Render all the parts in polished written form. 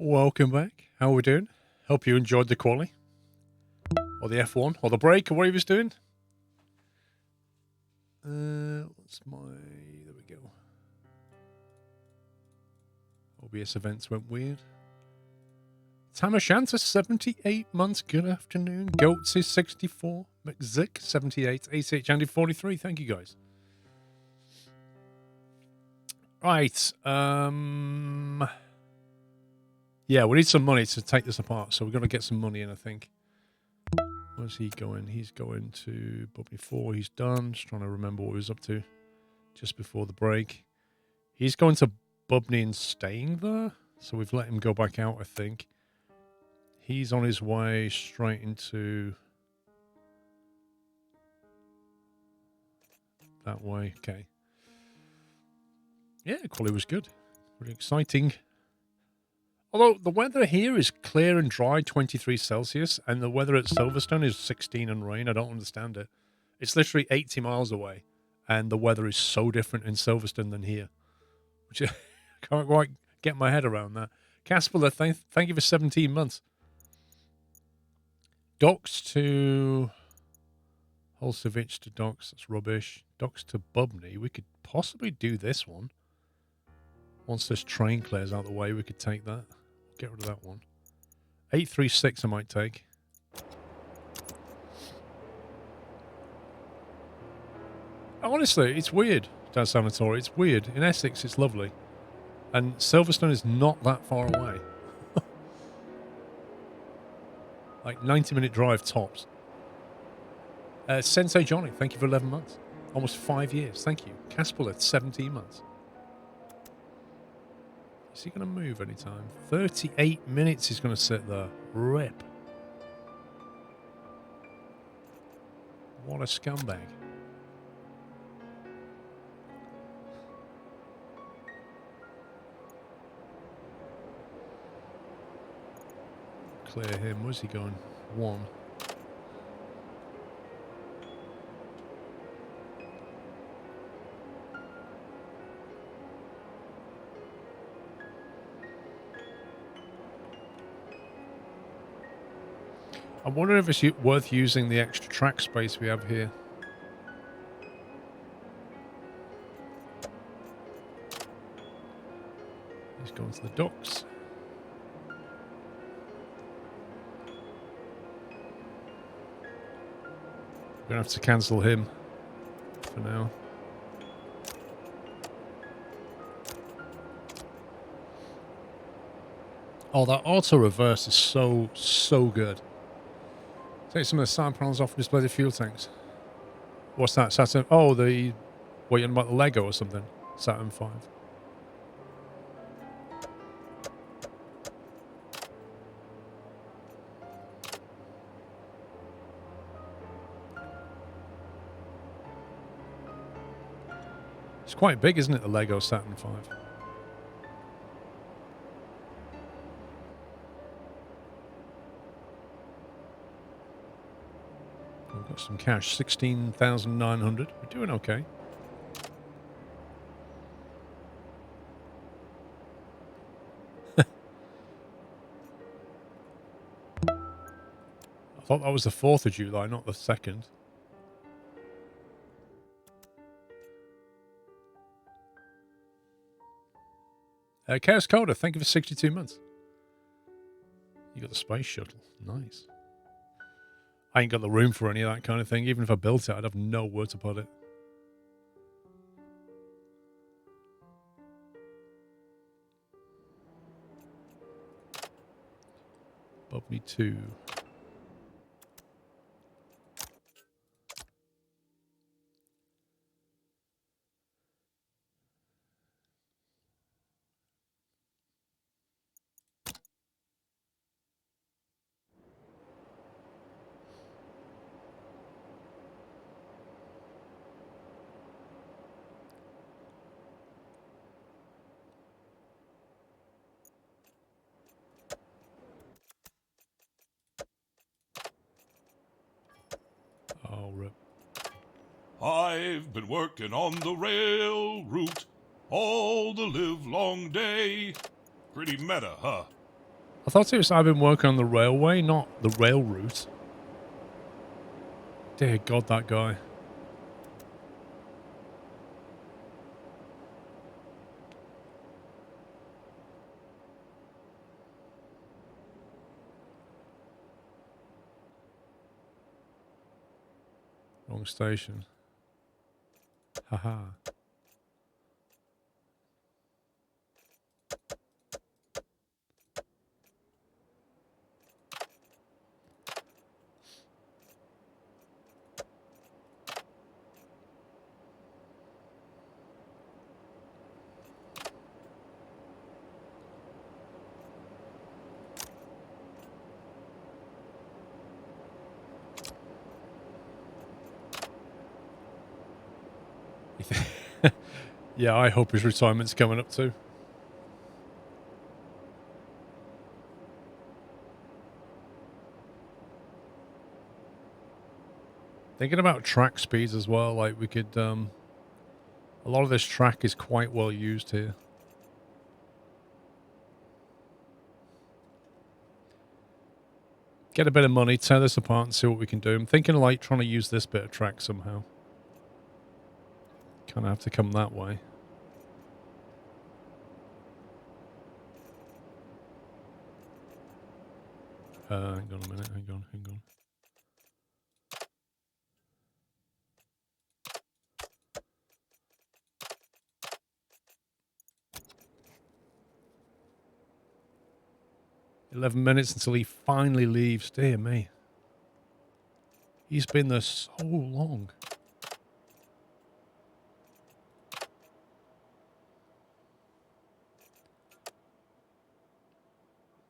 Welcome back. How are we doing? Hope you enjoyed the quali. Or the F1. Or the break, or whatever he was doing. What's my... There we go. OBS events went weird. Tamashanta, 78 months. Good afternoon. Goats is 64. McZick, 78. ACH Andy, 43. Thank you, guys. Right. Yeah, we need some money to take this apart, so we've got to get some money in, I think. Where's he going? He's going to Bubney 4. He's done. Just trying to remember what he was up to just before the break. He's going to Bubney and staying there, so we've let him go back out, I think. He's on his way straight into... that way. Okay. Yeah, quality was good. Really exciting. Although the weather here is clear and dry, 23 Celsius, and the weather at Silverstone is 16 and rain. I don't understand it. It's literally 80 miles away, and the weather is so different in Silverstone than here, which I can't quite get my head around that. Casper, thank you for 17 months. Docks to Holsevich to Docks, that's rubbish. Docks to Bubney, we could possibly do this one. Once this train clears out of the way, we could take that. Get rid of that one. 836 I might take. Honestly, it's weird, down Sanatori. It's weird. In Essex, it's lovely. And Silverstone is not that far away. Like 90-minute drive tops. Sensei Johnny, thank you for 11 months. Almost 5 years. Thank you. Casperlet, 17 months. Is he going to move anytime? 38 minutes he's going to sit there. Rip. What a scumbag. Clear him. Where's he going? 1. I wonder if it's worth using the extra track space we have here. He's going to the docks. We're going to have to cancel him for now. Oh, that auto reverse is so good. Take some of the side panels off and display the fuel tanks. What's that? Saturn? Oh, the... What, you're about the Lego or something? Saturn 5. It's quite big, isn't it, the Lego Saturn 5? We've got some cash, 16,900. We're doing okay. I thought that was the 4th of July, not the 2nd. Chaos Coda, thank you for 62 months. You got the space shuttle. Nice. I ain't got the room for any of that kind of thing. Even if I built it, I'd have nowhere to put it. Bubney 2. Oh, rip. I've been working on the rail route all the livelong day. Pretty meta, huh? I thought it was I've been working on the railway, not the rail route. Dear God, that guy. Wrong station. Haha. Yeah, I hope his retirement's coming up too. Thinking about track speeds as well, like we could, a lot of this track is quite well used here. Get a bit of money, tear this apart and see what we can do. I'm thinking of like trying to use this bit of track somehow. Kind of have to come that way. Hang on a minute, hang on. 11 minutes until he finally leaves. Dear me. He's been there so long.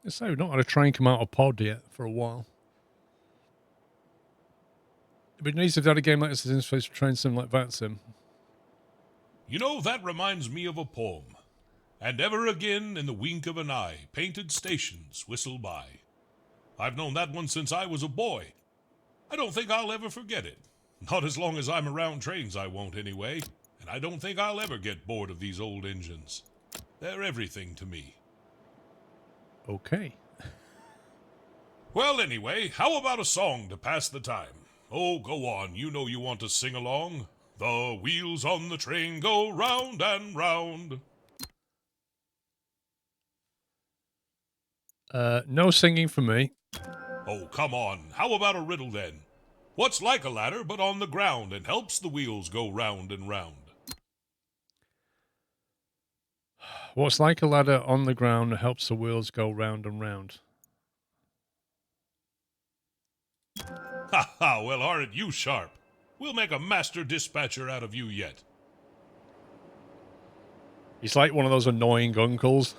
So we've not had a train come out of pod yet for a while. It'd be nice if they had a game like this in Space Train Sim like that sim. You know, that reminds me of a poem. And ever again, in the wink of an eye, painted stations whistle by. I've known that one since I was a boy. I don't think I'll ever forget it. Not as long as I'm around trains, I won't anyway. And I don't think I'll ever get bored of these old engines. They're everything to me. Okay. Well, anyway, how about a song to pass the time? Oh, go on, you know you want to sing along. The wheels on the train go round and round. No singing for me. Oh, come on, how about a riddle then? What's like a ladder but on the ground and helps the wheels go round and round? What's like a ladder on the ground that helps the wheels go round and round? Ha ha, well, aren't you sharp? We'll make a master dispatcher out of you yet. He's like one of those annoying uncles.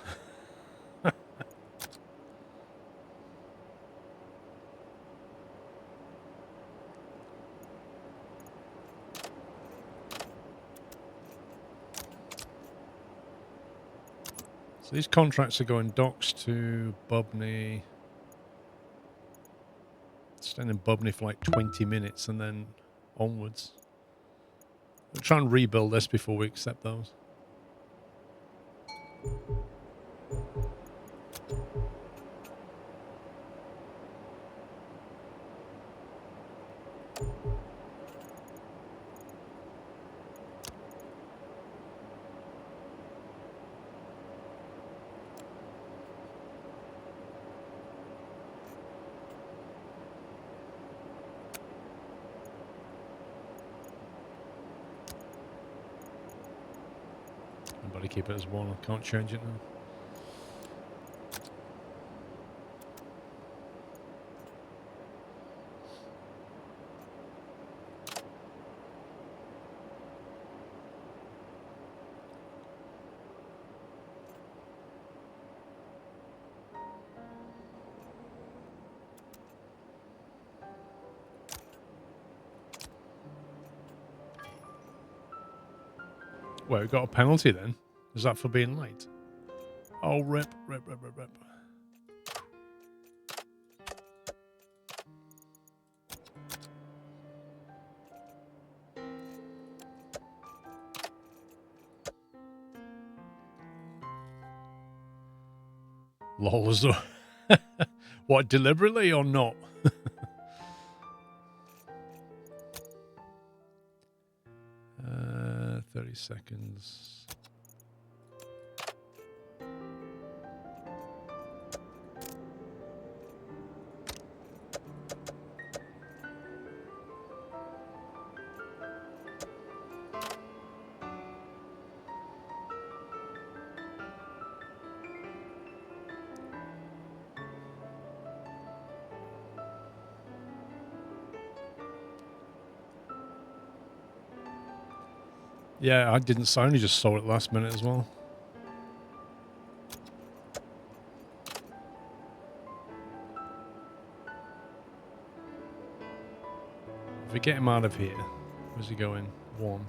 So these contracts are going docks to Bubney. Staying in Bubney for like 20 minutes and then onwards. We'll try and rebuild this before we accept those. I better keep it as one. I can't change it now. Well, we got a penalty then. Is that for being late? Oh, rip. Lol, as though What, deliberately or not? 30 seconds. Yeah, I didn't. I only just saw it last minute as well. If we get him out of here, where's he going? 1.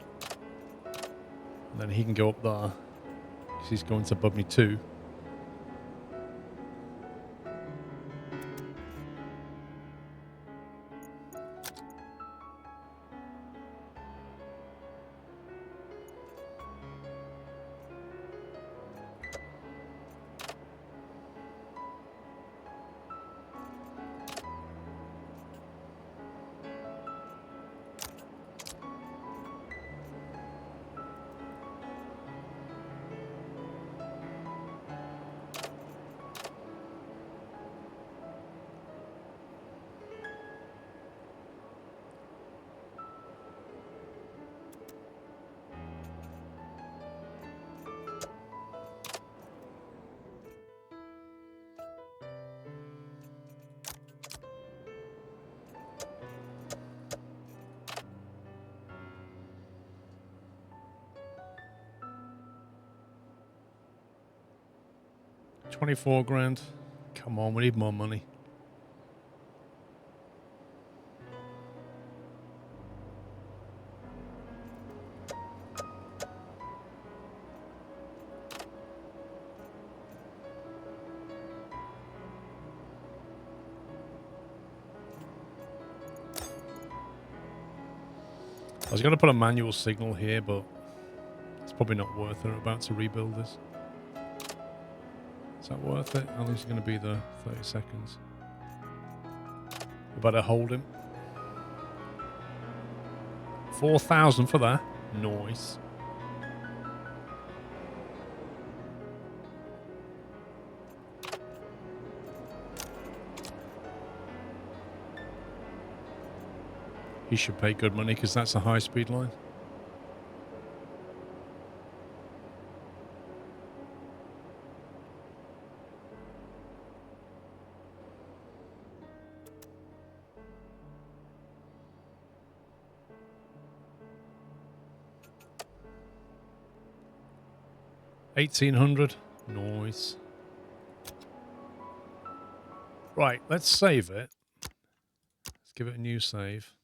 And then he can go up there. Because he's going to above me 2. $24 grand. Come on, we need more money. I was going to put a manual signal here, but it's probably not worth it. We're about to rebuild this. Is that worth it? How long is it going to be there? 30 seconds. We better hold him. 4,000 for that. Nice. He should pay good money because that's a high-speed line. $1,800. Nice. Right, let's save it. Let's give it a new save.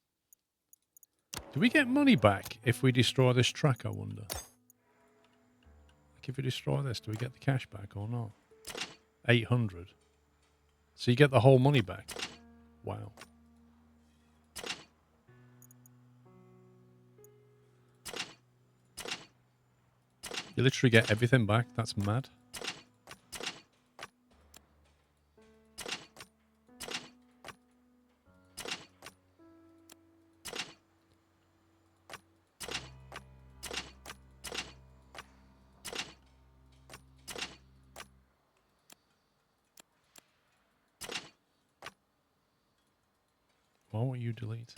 Do we get money back if we destroy this track, I wonder? Like if we destroy this, do we get the cash back or not? 800. So you get the whole money back. Wow. You literally get everything back. That's mad. Why won't you delete?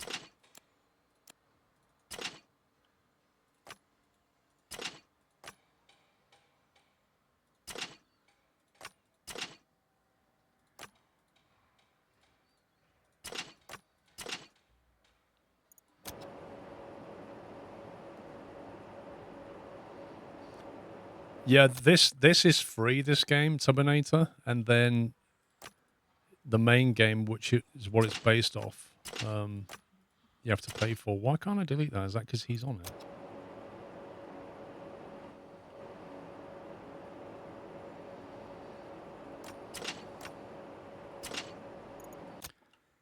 Yeah, this is free, this game, Turbinator, and then the main game, which is what it's based off, you have to pay for. Why can't I delete that? Is that because he's on it?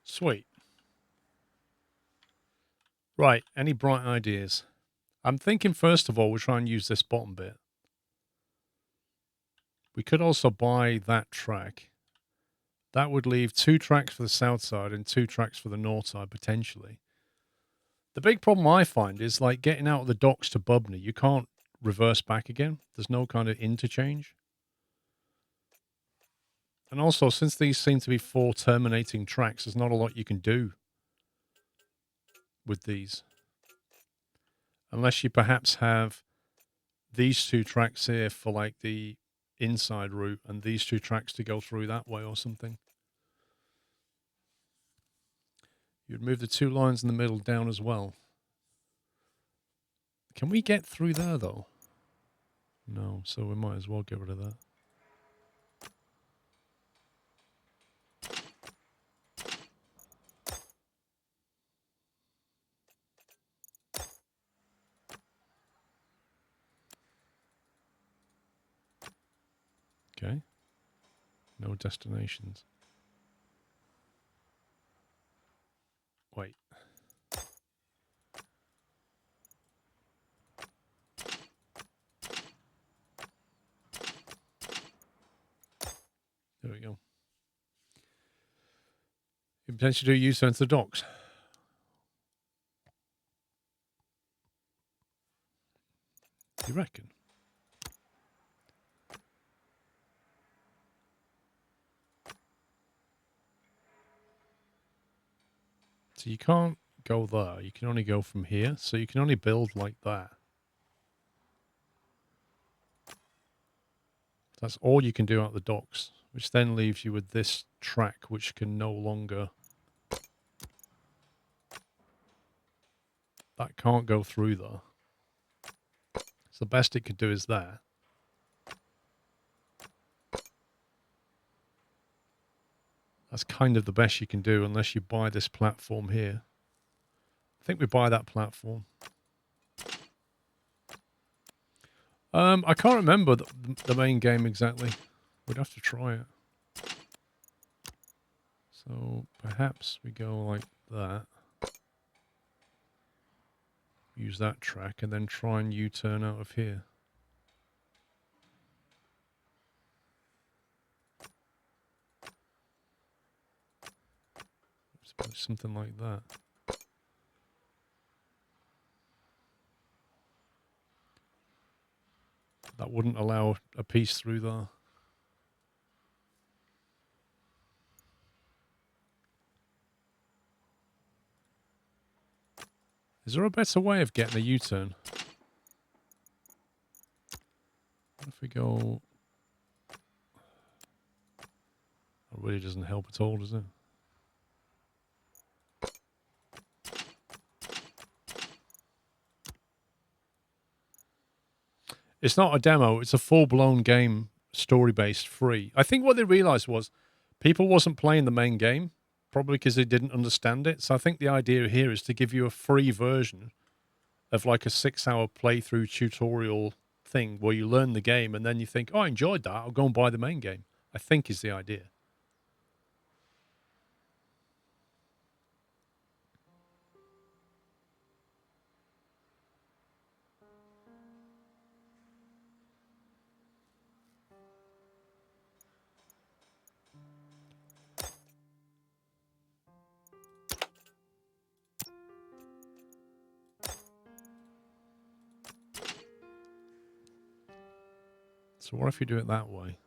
Sweet. Right, any bright ideas? I'm thinking, first of all, we'll try and use this bottom bit. We could also buy that track That would leave 2 tracks for the south side and 2 tracks for the north side, potentially. The big problem I find is, like, getting out of the docks to Bubney, you can't reverse back again. There's no kind of interchange. And also, since these seem to be 4 terminating tracks, there's not a lot you can do with these. Unless you perhaps have these 2 tracks here for, like, the inside route and these 2 tracks to go through that way or something. You'd move the 2 lines in the middle down as well. Can we get through there, though? No, so we might as well get rid of that. Okay. No destinations. Wait. There we go. You potentially do U-turn to the docks. You reckon? So you can't go there. You can only go from here. So you can only build like that. That's all you can do out the docks, which then leaves you with this track, which can no longer... That can't go through there. So the best it could do is that. That's kind of the best you can do unless you buy this platform here. I think we buy that platform. I can't remember the main game exactly. We'd have to try it. So perhaps we go like that. Use that track and then try and U-turn out of here. Something like that. That wouldn't allow a piece through there. Is there a better way of getting a U-turn? What if we go... That really doesn't help at all, does it? It's not a demo, it's a full-blown game, story-based, free. I think what they realised was people wasn't playing the main game, probably because they didn't understand it. So I think the idea here is to give you a free version of like a 6-hour playthrough tutorial thing where you learn the game and then you think, oh, I enjoyed that, I'll go and buy the main game. I think is the idea. So what if you do it that way?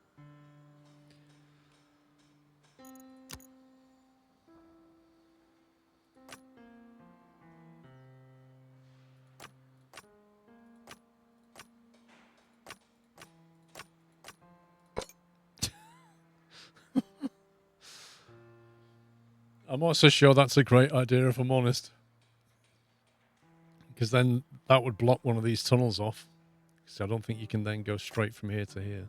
I'm not so sure that's a great idea, if I'm honest. Because then that would block one of these tunnels off. So I don't think you can then go straight from here to here.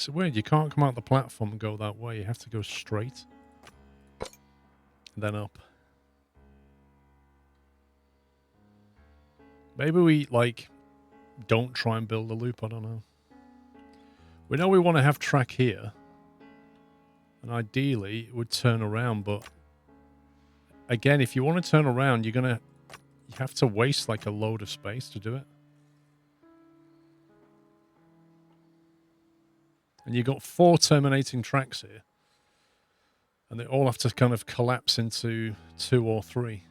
It's weird. You can't come out the platform and go that way. You have to go straight. And then up. Maybe we, like, don't try and build a loop. I don't know. We know we want to have track here. And ideally, it would turn around. But, again, if you want to turn around, you have to waste, like, a load of space to do it. And you've got 4 terminating tracks here. And they all have to kind of collapse into 2 or 3.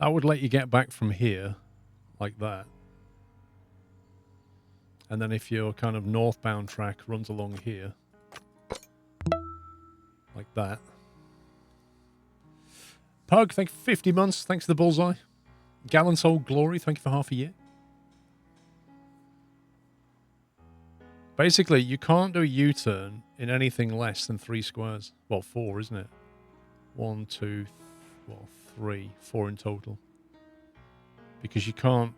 That would let you get back from here, like that. And then if your kind of northbound track runs along here, like that. Pug, thank you for 50 months. Thanks for the bullseye. Gallant Old Glory, thank you for half a year. Basically, you can't do a U-turn in anything less than 3 squares. Well, 4, isn't it? 1, 2, 3, 4 in total. Because you can't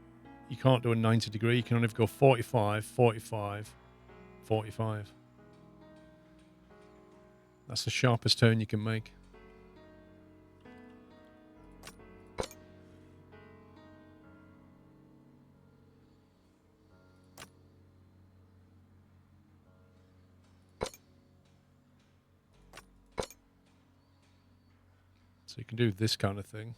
do a 90 degree. You can only go 45, 45, 45. That's the sharpest turn you can make. So you can do this kind of thing.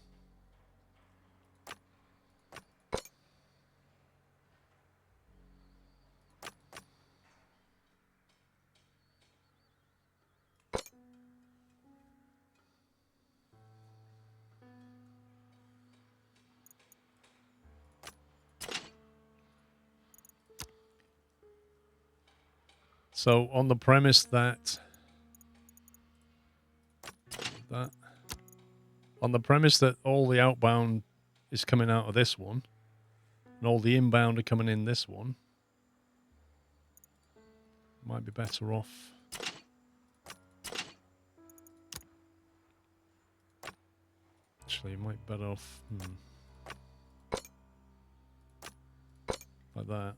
So on the premise that all the outbound is coming out of this one, and all the inbound are coming in this one, might be better off. Actually, you might be better off like that.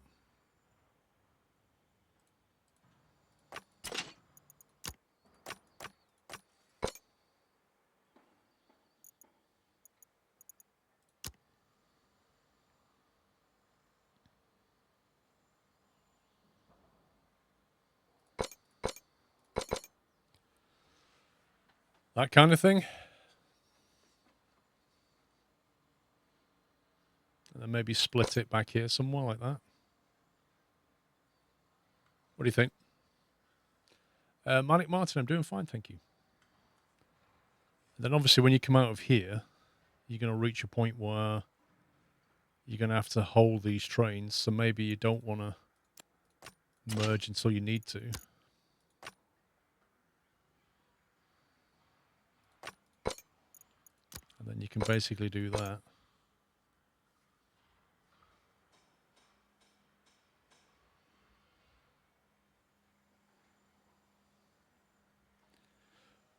That kind of thing. And then maybe split it back here somewhere like that. What do you think? Manic Martin, I'm doing fine, thank you. And then obviously when you come out of here, you're going to reach a point where you're going to have to hold these trains. So maybe you don't want to merge until you need to. And then you can basically do that.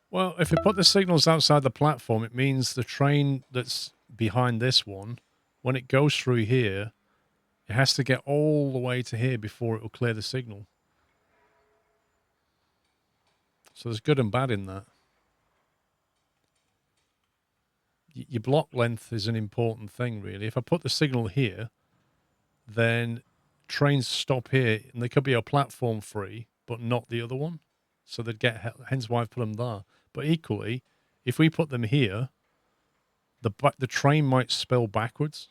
Well, if we put the signals outside the platform, it means the train that's behind this one, when it goes through here, it has to get all the way to here before it will clear the signal. So there's good and bad in that. Your block length is an important thing, really. If I put the signal here, then trains stop here, and there could be a platform free, but not the other one. So they'd get, hence why I've put them there. But equally, if we put them here, the train might spill backwards.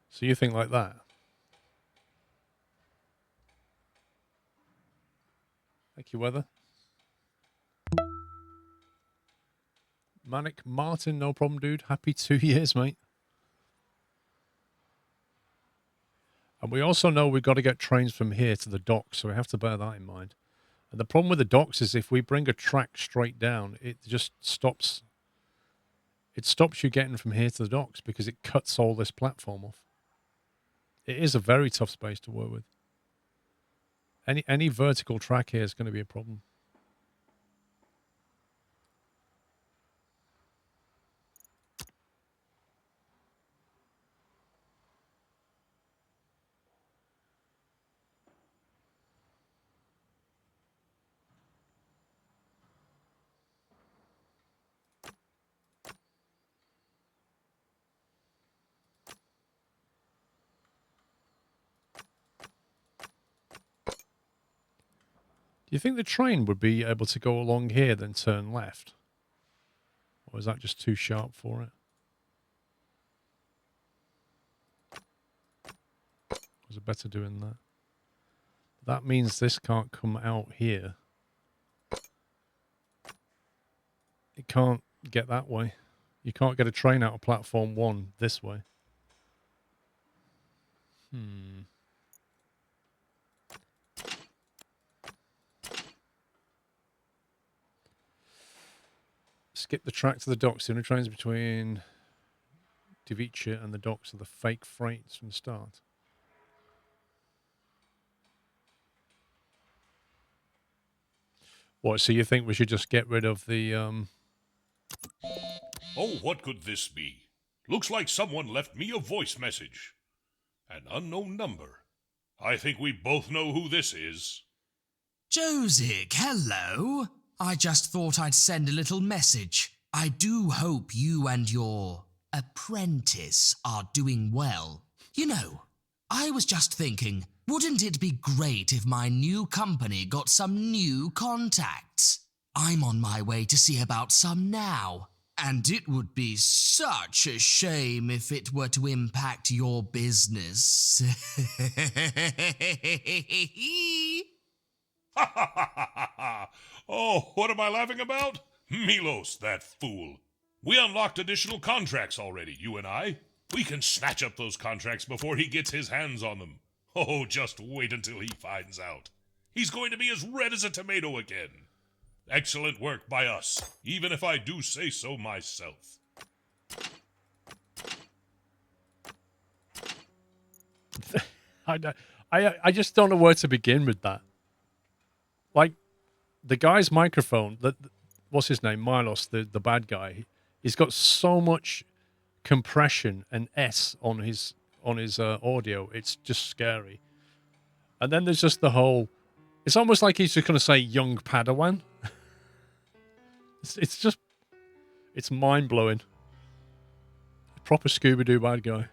So you think like that? Thank you, Weather. Manic Martin, no problem, dude. Happy 2 years, mate. And we also know we've got to get trains from here to the docks, so we have to bear that in mind. And the problem with the docks is if we bring a track straight down, it just stops. It stops you getting from here to the docks because it cuts all this platform off. It is a very tough space to work with. Any vertical track here is going to be a problem. Do you think the train would be able to go along here then turn left? Or is that just too sharp for it? Was it better doing that? That means this can't come out here. It can't get that way. You can't get a train out of platform 1 this way. Skip the track to the docks. The only trains between Divice and the docks are the fake freights from the start. What, so you think we should just get rid of the... Oh, what could this be? Looks like someone left me a voice message. An unknown number. I think we both know who this is. Josic, hello. I just thought I'd send a little message. I do hope you and your apprentice are doing well. You know, I was just thinking, wouldn't it be great if my new company got some new contacts? I'm on my way to see about some now, and it would be such a shame if it were to impact your business. Ha ha ha ha ha! Oh, what am I laughing about? Milos, that fool. We unlocked additional contracts already, you and I. We can snatch up those contracts before he gets his hands on them. Oh, just wait until he finds out. He's going to be as red as a tomato again. Excellent work by us, even if I do say so myself. I just don't know where to begin with that. Like, the guy's microphone, what's his name? Milos, the bad guy. He's got so much compression and S on his audio. It's just scary. And then there's just the whole... It's almost like he's just going to say young Padawan. It's just... It's mind-blowing. Proper Scooby-Doo bad guy.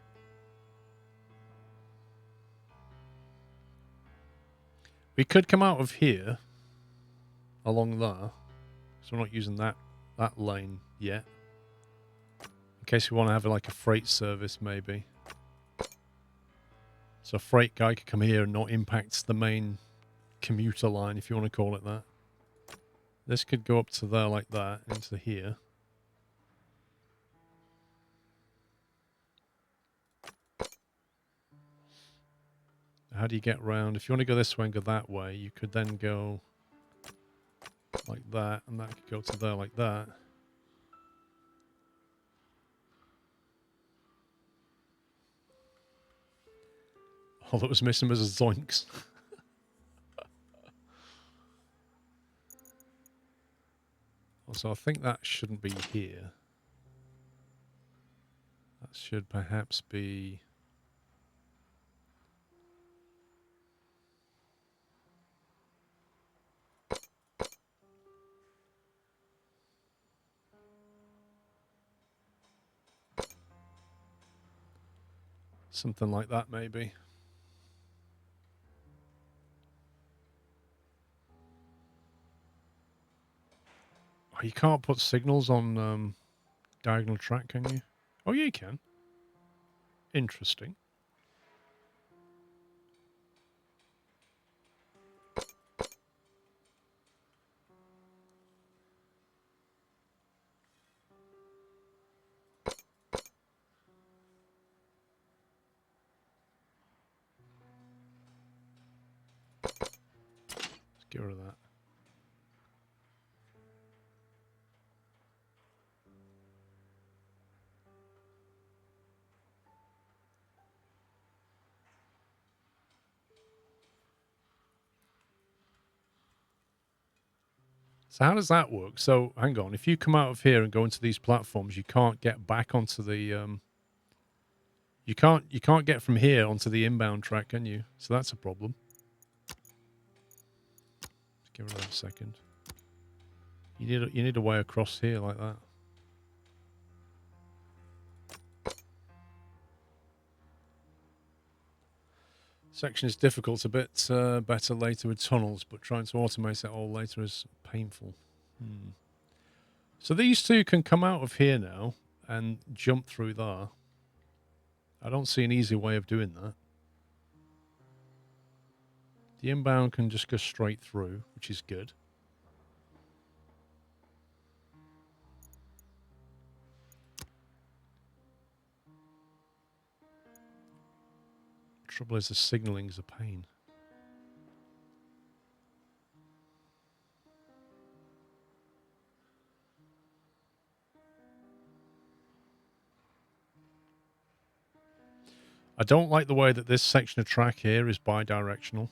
We could come out of here along there. So we're not using that lane yet. In case we want to have like a freight service, maybe. So a freight guy could come here and not impact the main commuter line, if you want to call it that. This could go up to there like that, into here. How do you get round? If you want to go this way and go that way, you could then go like that, and that could go to there like that. All that was missing was a zoinks. So I think that shouldn't be here. That should perhaps be... something like that, maybe. Oh, you can't put signals on diagonal track, can you? Oh, yeah, you can. Interesting. So how does that work? So hang on, if you come out of here and go into these platforms, you can't get back onto the you can't get from here onto the inbound track, can you? So that's a problem. Let's give it a second. You need a way across here like that. Section is difficult. It's a bit better later with tunnels, but trying to automate it all later is painful. So these two can come out of here now and jump through there. I don't see an easy way of doing that. The inbound can just go straight through, which is good. Trouble is the signaling's a pain. I don't like the way that this section of track here is bi-directional.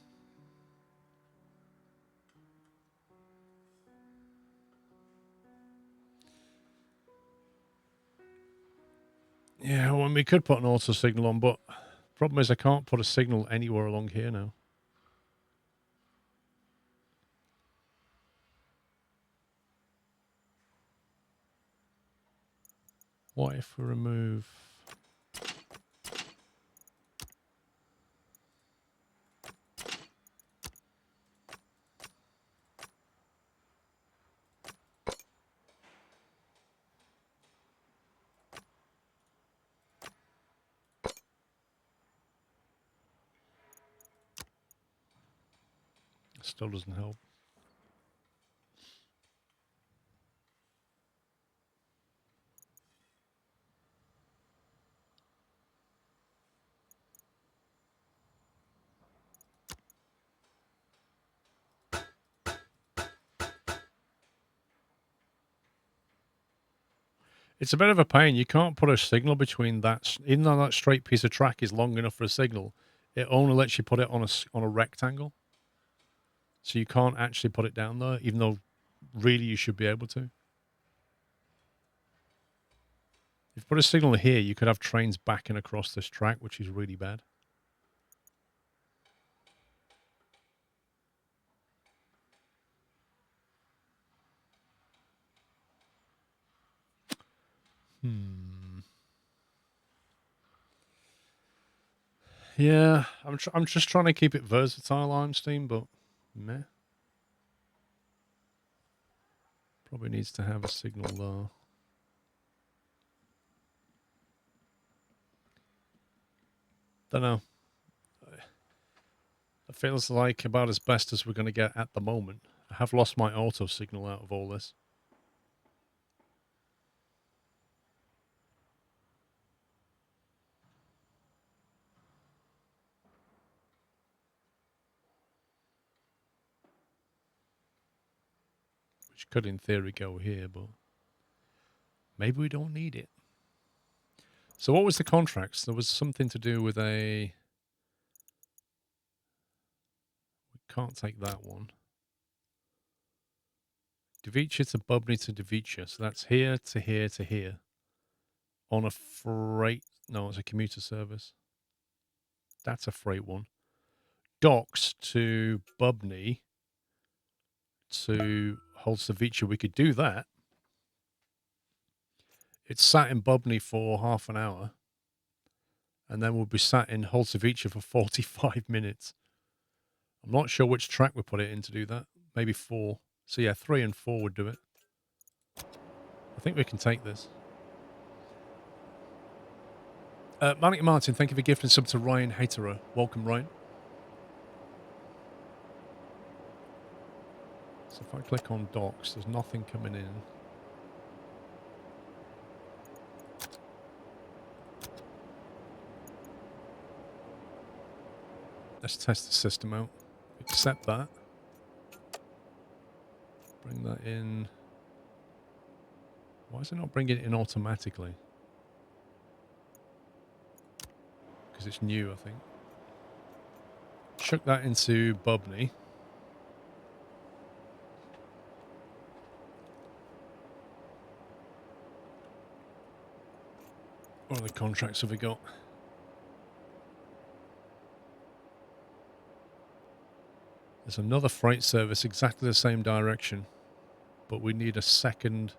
Yeah, well, we could put an auto signal on, but problem is I can't put a signal anywhere along here now. What if we remove... Still doesn't help. It's a bit of a pain. You can't put a signal between that. Even though that straight piece of track is long enough for a signal, it only lets you put it on a rectangle. So you can't actually put it down there, even though really you should be able to. If you put a signal here, you could have trains backing across this track, which is really bad. Yeah, I'm just trying to keep it versatile on Steam, but meh. Probably needs to have a signal there. Don't know. It feels like about as best as we're going to get at the moment. I have lost my auto signal out of all this. Which could in theory go here, but maybe we don't need it. So what was the contracts? There was something to do with a... We can't take that one. Devicha to Bubney to Devicha. So that's here to here to here. On a freight... No, it's a commuter service. That's a freight one. Docks to Bubney to Holsavicha. We could do that. It's sat in Bubney for half an hour. And then we'll be sat in Holsavicha for 45 minutes. I'm not sure which track we put it in to do that. Maybe 4. So yeah, 3 and 4 would do it. I think we can take this. Manic Martin, thank you for gifting sub to Ryan Haterer. Welcome, Ryan. So if I click on docks, there's nothing coming in. Let's test the system out. Accept that. Bring that in. Why is it not bringing it in automatically? Because it's new, I think. Chuck that into Bubney. What other contracts have we got? There's another freight service exactly the same direction, but we need a second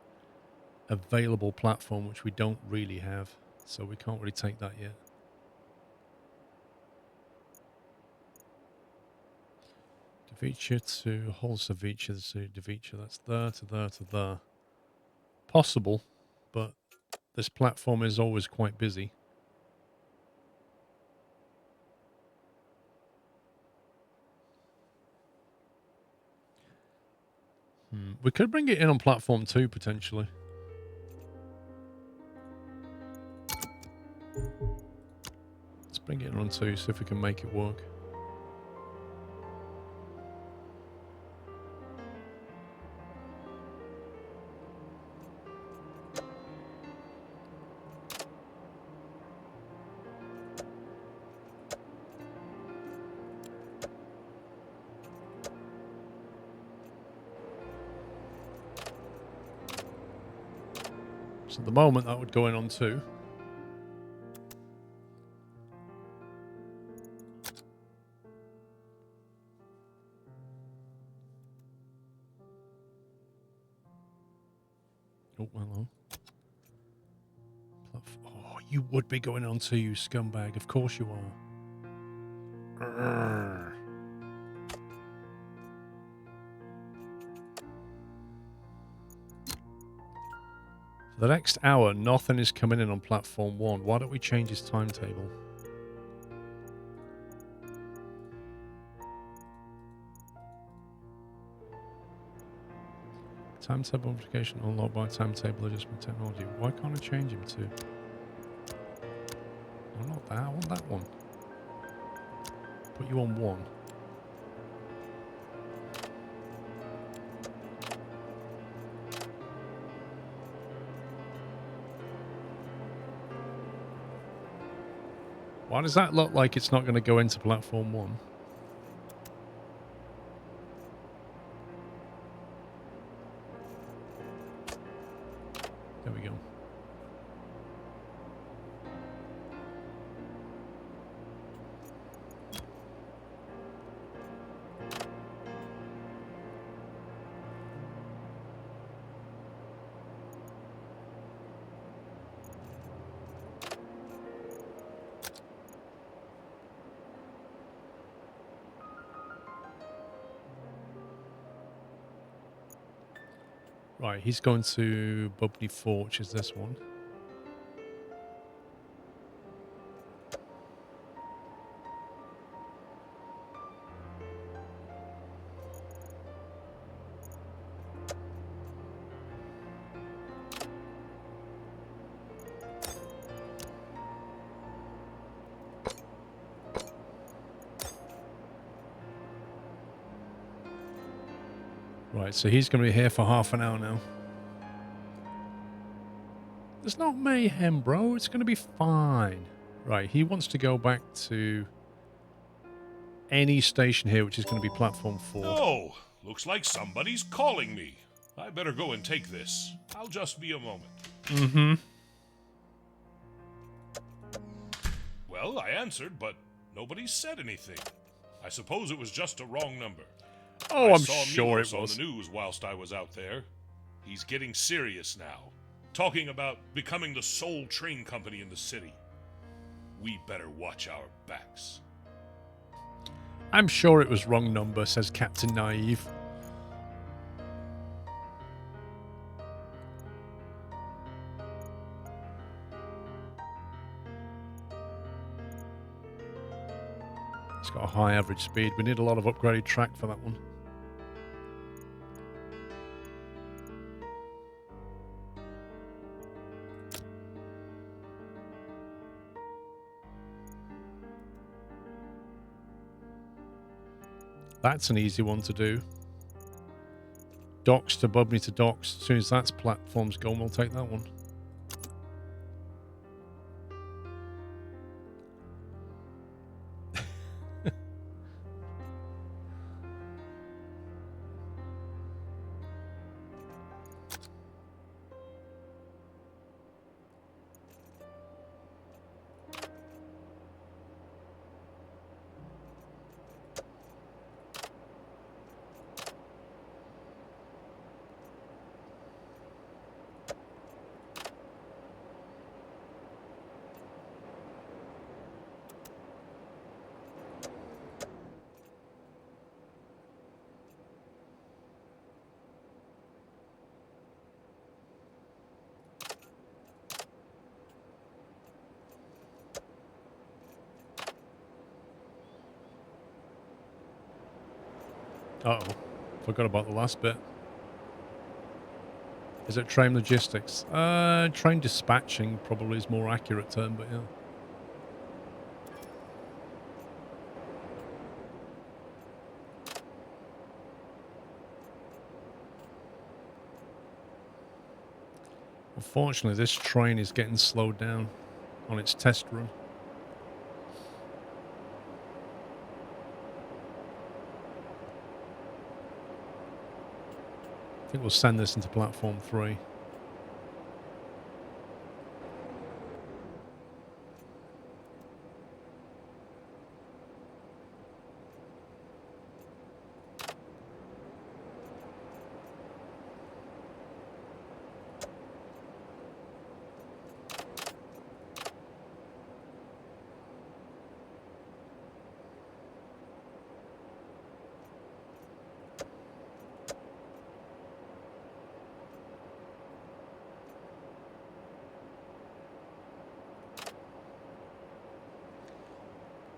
available platform, which we don't really have, so we can't really take that yet. Devicha to Holsavicha to Devicha. That's there to there to there. Possible, but this platform is always quite busy. We could bring it in on platform 2 potentially. Let's bring it in on 2, see if we can make it work. So at the moment that would go in on 2. Oh, hello. Oh, you would be going on 2, you scumbag. Of course you are. Grr. For the next hour, nothing is coming in on platform 1. Why don't we change his timetable? Timetable modification unlocked by timetable adjustment technology. Why can't I change him to? No, not that. I want that one. Put you on 1. Why does that look like it's not going to go into platform 1? There we go. Right, he's going to Bubney Fort, which is this one. Right, so he's going to be here for half an hour now. There's no mayhem, bro. It's going to be fine. Right, he wants to go back to any station here, which is going to be platform 4. Oh, looks like somebody's calling me. I better go and take this. I'll just be a moment. Mm-hmm. Well, I answered, but nobody said anything. I suppose it was just a wrong number. Oh, I I'm saw sure it Milos was. on the news whilst I was out there. He's getting serious now, talking about becoming the sole train company in the city. We better watch our backs. I'm sure it was wrong number, says Captain Naive. It's got a high average speed. We need a lot of upgraded track for that one. That's an easy one to do. Docks to Bubney to docks. As soon as that's platform's gone, we'll take that one. Uh-oh. Forgot about the last bit. Is it train logistics? Train dispatching probably is more accurate term, but yeah. Unfortunately, this train is getting slowed down on its test run. I think we'll send this into platform 3.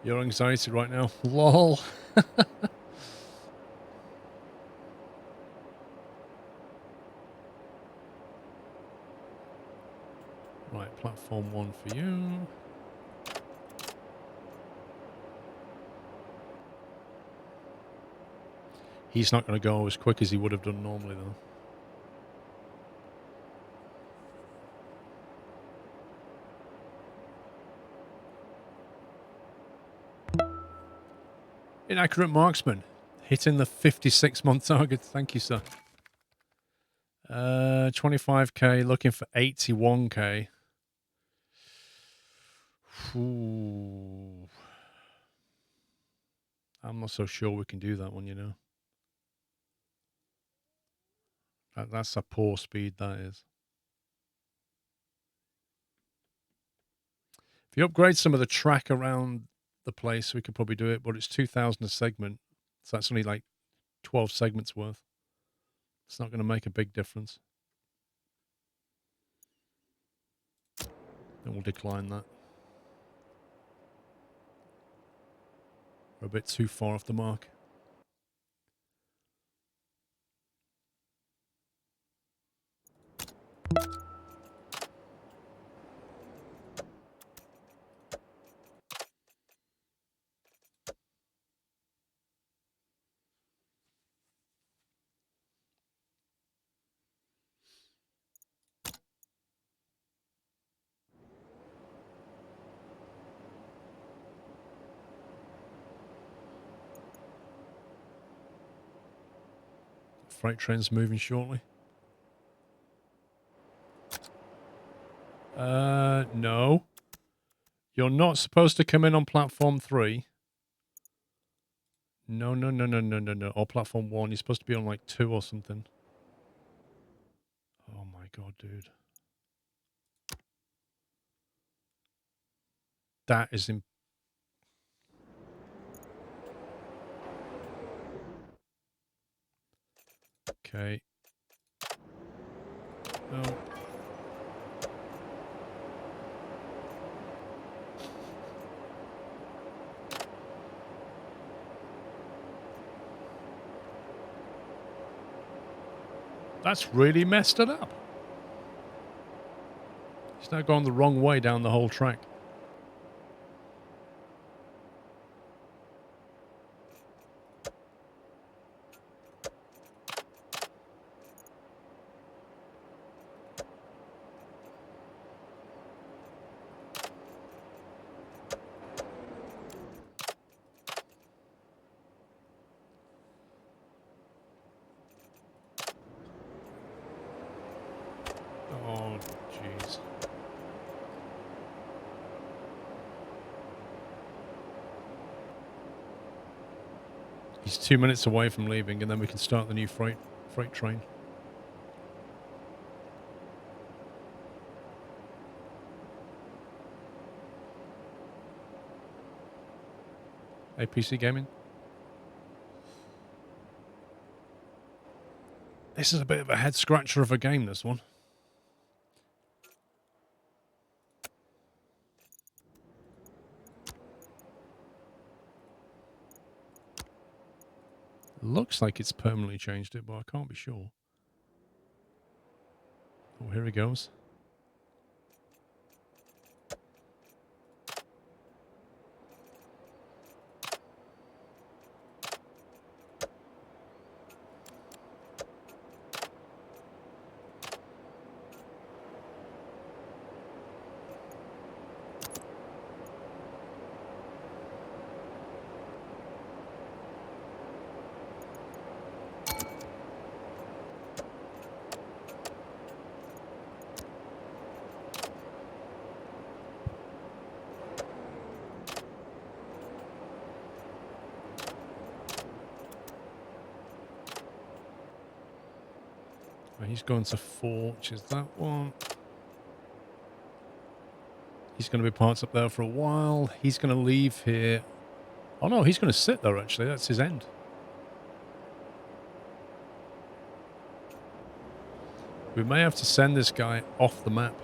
Your anxiety right now. LOL. Right, platform 1 for you. He's not going to go as quick as he would have done normally, though. Inaccurate marksman. Hitting the 56-month target. Thank you, sir. 25k, looking for 81k. Ooh. I'm not so sure we can do that one, you know. That's a poor speed, that is. If you upgrade some of the track around the place, we could probably do it, but it's 2,000 a segment. So that's only like 12 segments worth. It's not going to make a big difference. Then we'll decline that. We're a bit too far off the mark. Freight train's moving shortly. No. You're not supposed to come in on platform 3. No. Or platform 1. You're supposed to be on like 2 or something. Oh my god, dude. That is okay. No. That's really messed it up. He's now gone the wrong way down the whole track. Oh, jeez. He's 2 minutes away from leaving, and then we can start the new freight train. APC Gaming. This is a bit of a head scratcher of a game, this one. Looks like it's permanently changed it, but I can't be sure. Oh, here he goes. He's going to 4, which is that one. He's going to be parked up there for a while. He's going to leave here. Oh, no, he's going to sit there, actually. That's his end. We may have to send this guy off the map.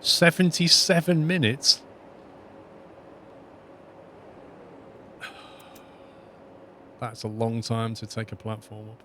"77 minutes? That's a long time to take a platform up.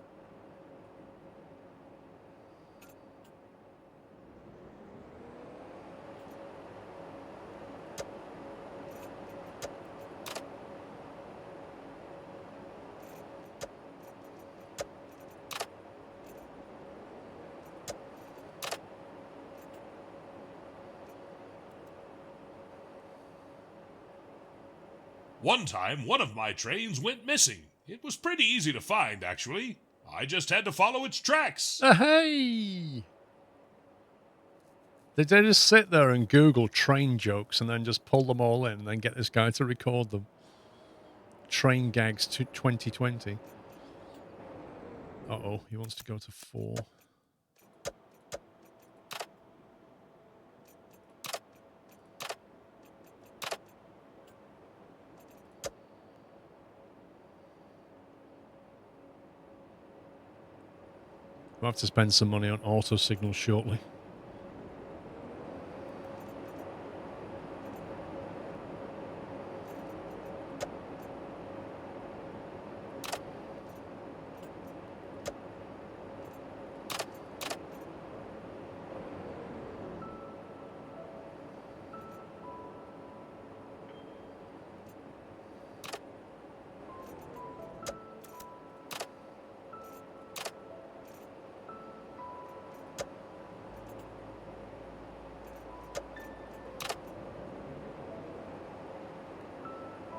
One time, one of my trains went missing. It was pretty easy to find, actually. I just had to follow its tracks. Hey! Did they just sit there and Google train jokes and then just pull them all in and then get this guy to record them? Train gags to 2020. Uh-oh, he wants to go to 4. We'll have to spend some money on auto signals shortly.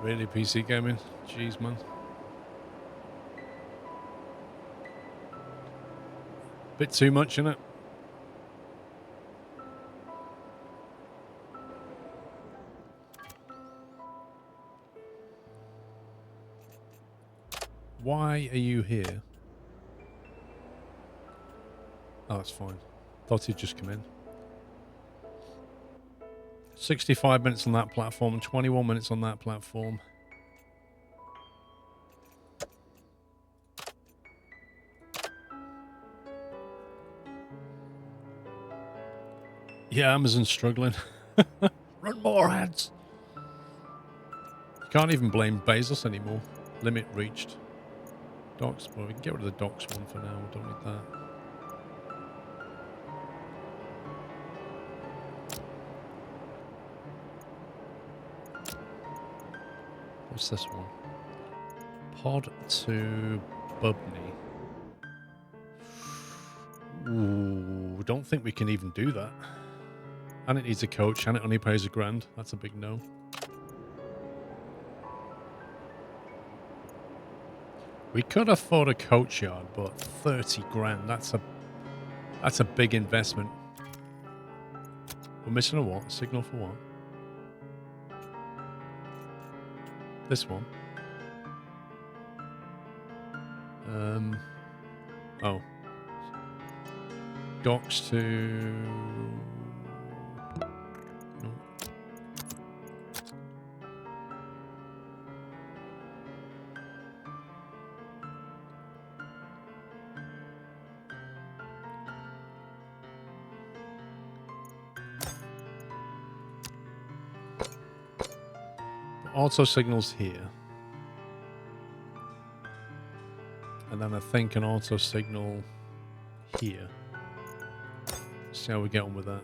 Really, PC gaming? Jeez, man. Bit too much, innit? Why are you here? Oh, that's fine. Thought he'd just come in. 65 minutes on that platform, 21 minutes on that platform. Yeah, Amazon's struggling. Run more ads. You can't even blame Bezos anymore. Limit reached. Docs, well, we can get rid of the docs one for now. We don't need that. What's this one? Pod to Bubney. Ooh, don't think we can even do that. And it needs a coach, and it only pays $1,000. That's a big no. We could afford a coach yard, but $30,000, that's a big investment. We're missing a what? A signal for what? This one. Oh. Docks to... No. auto signals here. And then I think an auto signal here. See how we get on with that.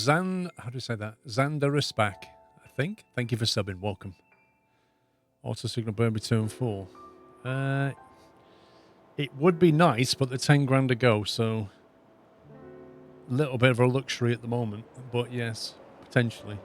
How do you say that? Zandarispak, I think. Thank you for subbing. Welcome. Auto signal Burby 2 and 4. It would be nice, but the 10 grand to go, so a little bit of a luxury at the moment, but yes, potentially.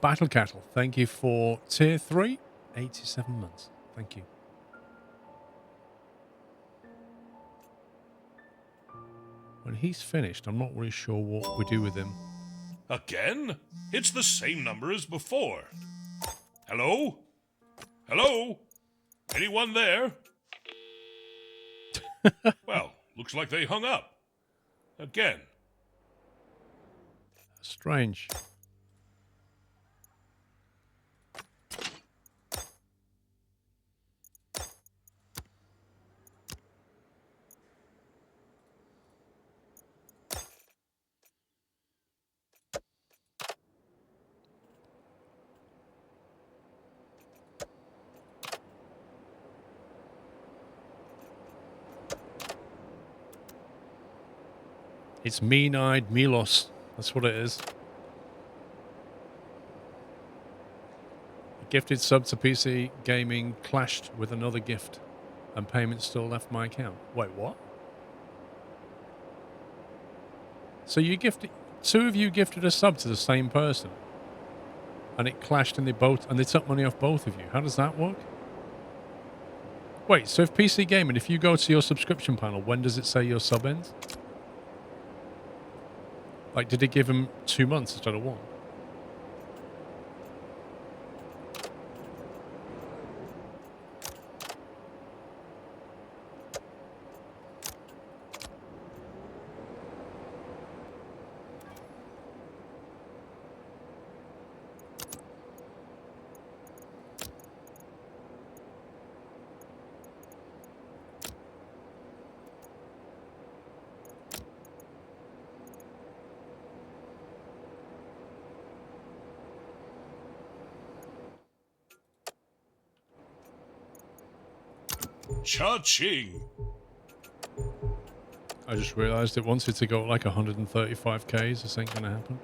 Battle Cattle, thank you for tier 3, 87 months. Thank you. When he's finished, I'm not really sure what we do with him. Again? It's the same number as before. Hello? Hello? Anyone there? Well, looks like they hung up. Again. Strange. It's mean-eyed Milos. That's what it is. A gifted sub to PC Gaming clashed with another gift, and payment still left my account. Wait, what? So you gifted... Two of you gifted a sub to the same person, and it clashed, and they took money off both of you. How does that work? Wait, so if PC Gaming, if you go to your subscription panel, when does it say your sub ends? Like, did it give him 2 months instead of 1? Cha-ching! I just realised it wanted to go like 135k. This ain't gonna happen.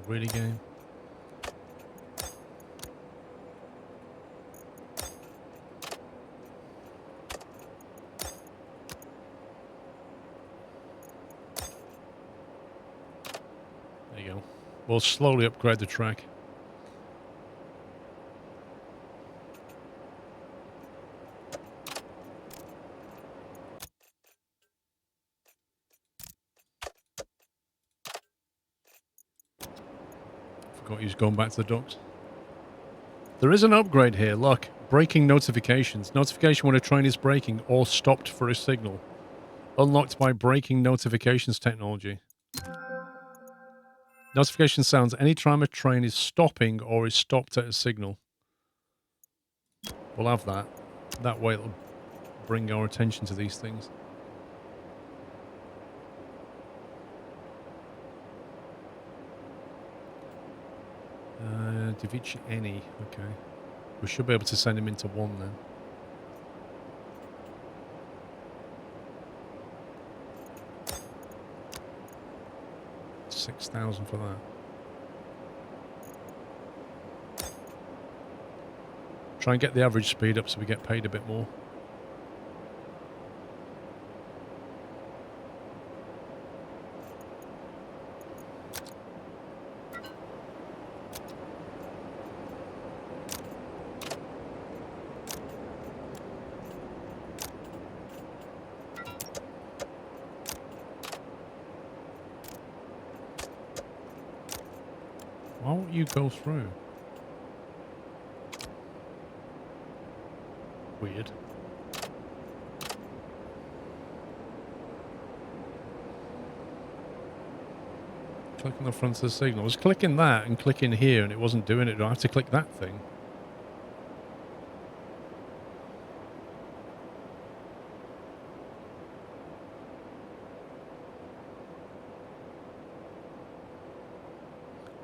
Really, game? There you go. We'll slowly upgrade the track. Forgot he was going back to the docks. There is an upgrade here. Look, braking notifications. Notification when a train is braking or stopped for a signal. Unlocked by braking notifications technology. Notification sounds anytime a train is stopping or is stopped at a signal. We'll have that. That way it'll bring our attention to these things. Davici any. Okay. We should be able to send him into 1 then. 6,000 for that. Try and get the average speed up so we get paid a bit more. Why won't you go through? Weird. Click on the front of the signal. I was clicking that and clicking here and it wasn't doing it. Do I have to click that thing?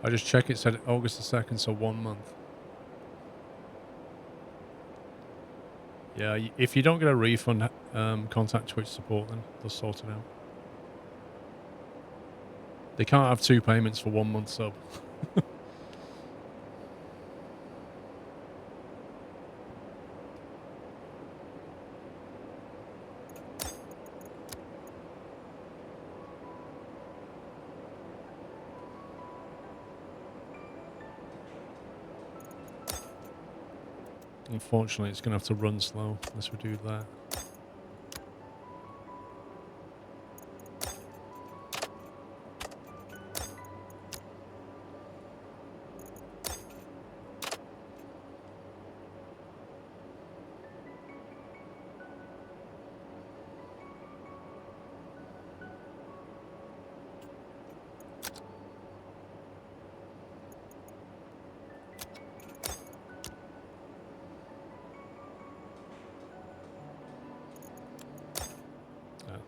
I just checked, it said August the 2nd, so 1 month. Yeah, if you don't get a refund, contact Twitch support then. They'll sort it out. They can't have 2 payments for 1 month sub. Unfortunately, it's going to have to run slow unless we do that.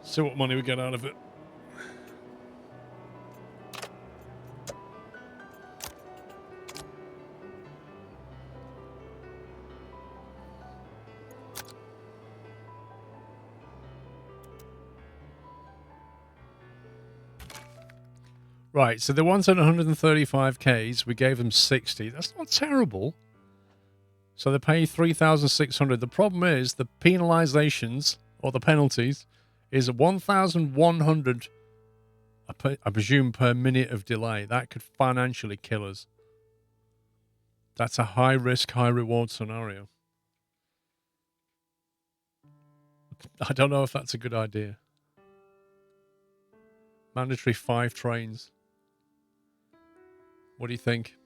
See what money we get out of it. Right, so the ones at 135Ks, we gave them 60. That's not terrible. So they pay 3,600. The problem is the penalizations or the penalties is 1,100, I presume, per minute of delay. That could financially kill us. That's a high risk, high reward scenario. I don't know if that's a good idea. Mandatory 5 trains. What do you think?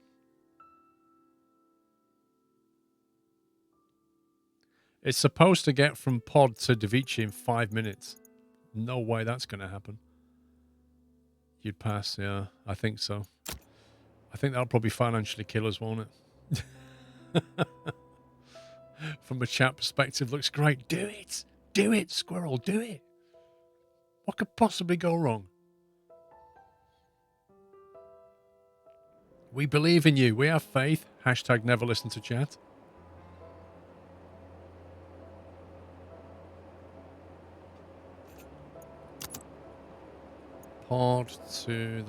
It's supposed to get from Pod to Davici in 5 minutes. No way that's going to happen. You'd pass, yeah. I think so. I think that'll probably financially kill us, won't it? From a chat perspective, looks great. Do it! Do it, Squirrel, do it! What could possibly go wrong? We believe in you. We have faith. Hashtag never listen to chat. Pod to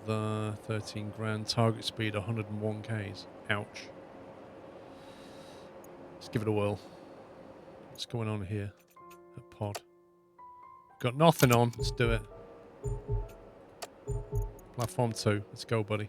the 13 grand. Target speed 101 Ks. Ouch. Let's give it a whirl. What's going on here at Pod? Got nothing on. Let's do it. Platform 2. Let's go, buddy.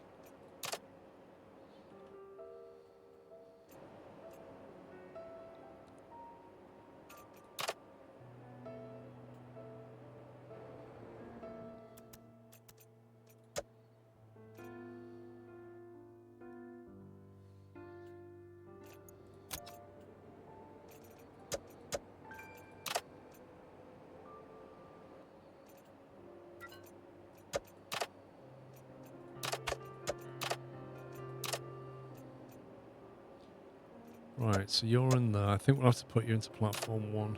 Right, so you're in there. I think we'll have to put you into platform 1.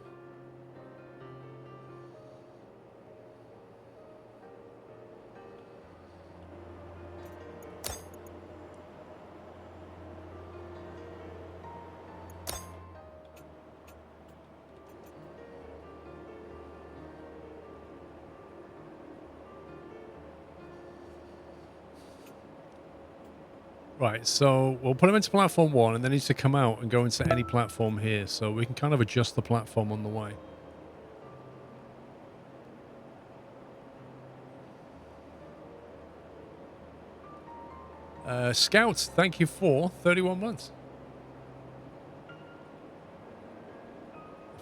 Right, so we'll put him into platform 1 and then he needs to come out and go into any platform here, so we can kind of adjust the platform on the way. Scouts, thank you for 31 months.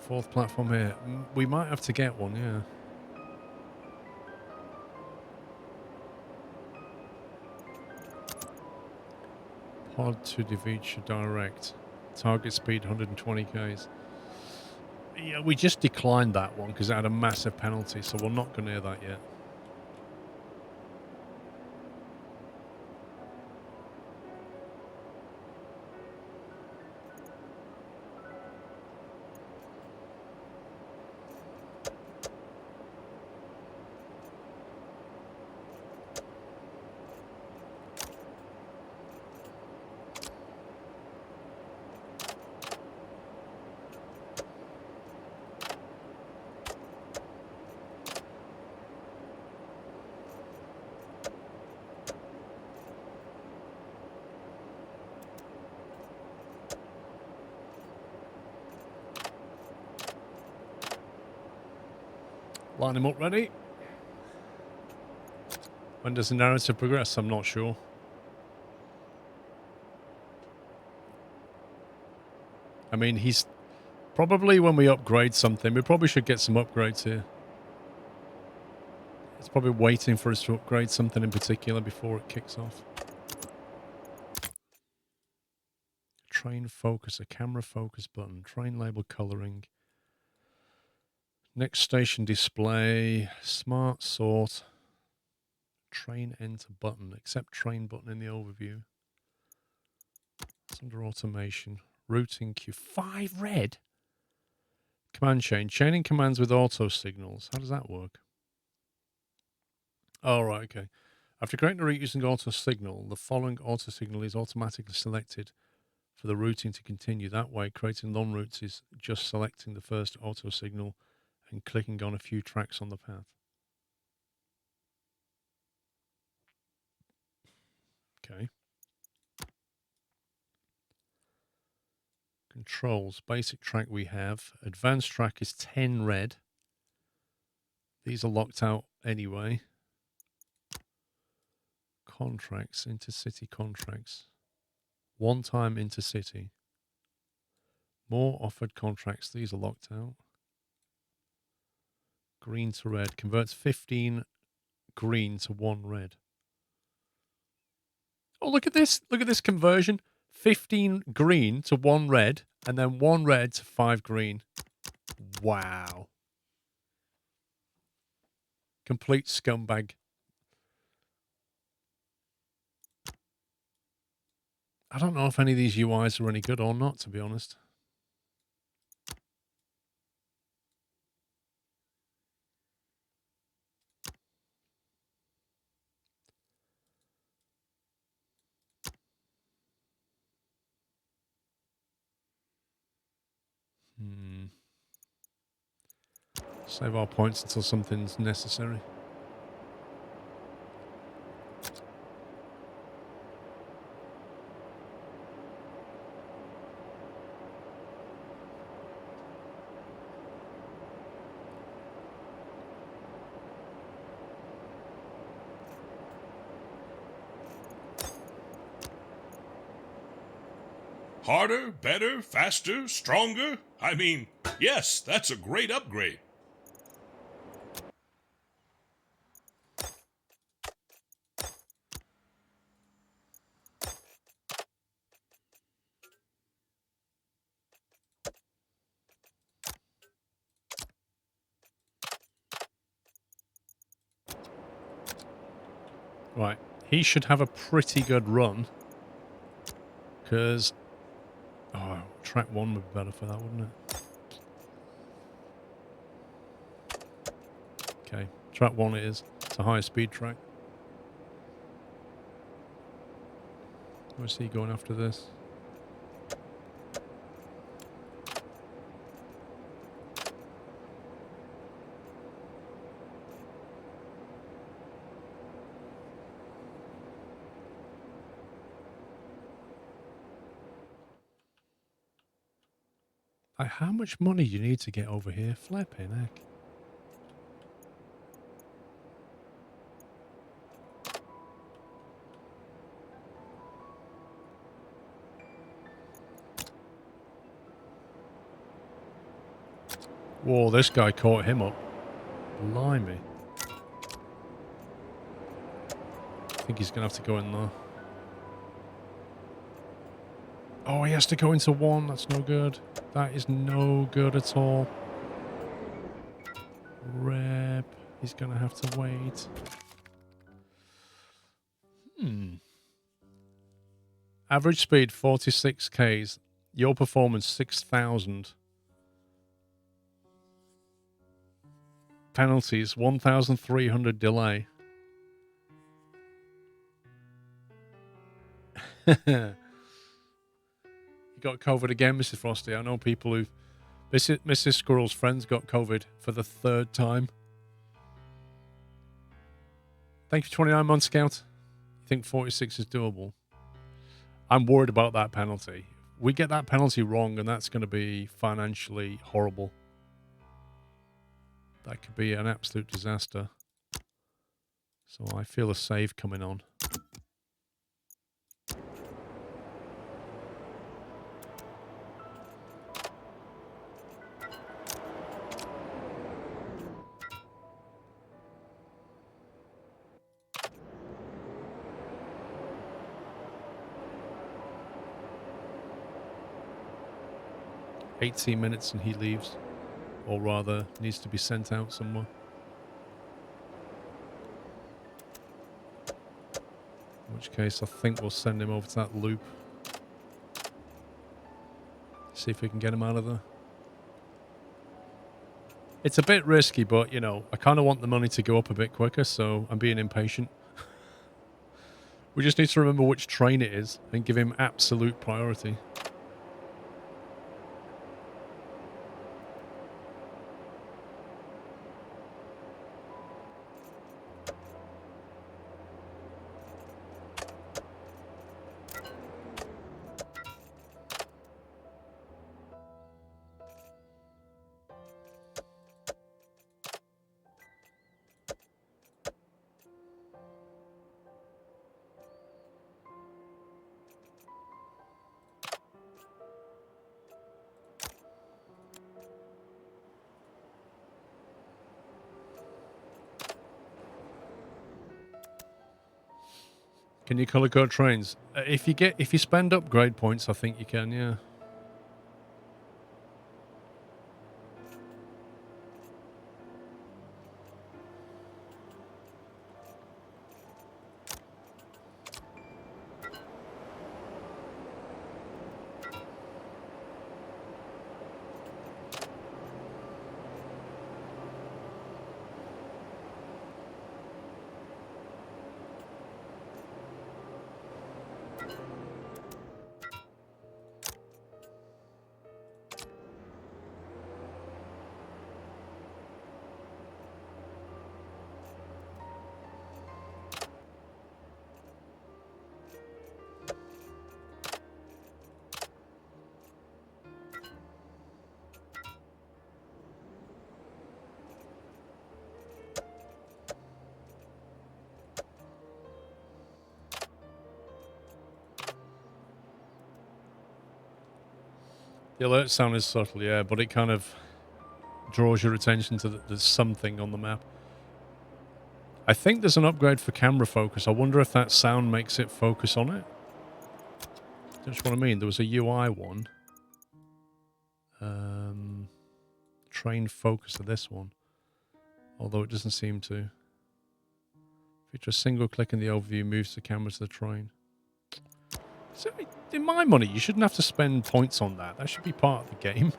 Fourth platform here. We might have to get one, yeah. Pod to Devicha direct. Target speed 120 k's. Yeah, we just declined that one because it had a massive penalty, so we're not going near that yet. Line him up ready. When does the narrative progress? I'm not sure. I mean, he's probably when we upgrade something, we probably should get some upgrades here. It's probably waiting for us to upgrade something in particular before it kicks off. Train focus, a camera focus button, train label coloring. Next station display, smart sort, train enter button, accept train button in the overview. It's under automation, routing queue, 5 red. Command chain, chaining commands with auto signals. How does that work? Oh, right, okay. After creating a route using auto signal, the following auto signal is automatically selected for the routing to continue. That way, creating non-routes is just selecting the first auto signal and clicking on a few tracks on the path. Okay. Controls. Basic track we have. Advanced track is 10 red. These are locked out anyway. Contracts. Intercity contracts. One-time intercity. More offered contracts. These are locked out. Green to red. Converts 15 green to 1 red. Oh, look at this. Look at this conversion. 15 green to 1 red, and then 1 red to 5 green. Wow. Complete scumbag. I don't know if any of these UIs are any good or not, to be honest. Save our points until something's necessary. Harder, better, faster, stronger? I mean, yes, that's a great upgrade. Right. He should have a pretty good run. Because... oh, track 1 would be better for that, wouldn't it? Okay. Track 1 it is. It's a higher speed track. Where's he going after this? How much money do you need to get over here? Flipping heck. Whoa, this guy caught him up. Blimey. I think he's going to have to go in there. Oh, he has to go into one. That's no good. That is no good at all. Rep. He's going to have to wait. Average speed 46 Ks. Your performance 6,000. Penalties 1,300 delay. You got COVID again, Mrs. Frosty. I know people who've... Mrs. Squirrel's friends got COVID for the 3rd time. Thank you for 29 months, Scout. You think 46 is doable? I'm worried about that penalty. We get that penalty wrong, and that's going to be financially horrible. That could be an absolute disaster. So I feel a save coming on. $18 minutes and he leaves. Or rather, needs to be sent out somewhere. In which case, I think we'll send him over to that loop. See if we can get him out of there. It's a bit risky, but, you know, I kind of want the money to go up a bit quicker, so I'm being impatient. We just need to remember which train it is and give him absolute priority. Can you color code trains? If you spend upgrade points, I think you can, yeah. The alert sound is subtle, yeah, but it kind of draws your attention to there's something on the map. I think there's an upgrade for camera focus. I wonder if that sound makes it focus on it. That's what I mean. There was a UI one. Train focus of this one. Although it doesn't seem to. Feature a single click in the overview moves the camera to the train. So, in my money, you shouldn't have to spend points on that. That should be part of the game.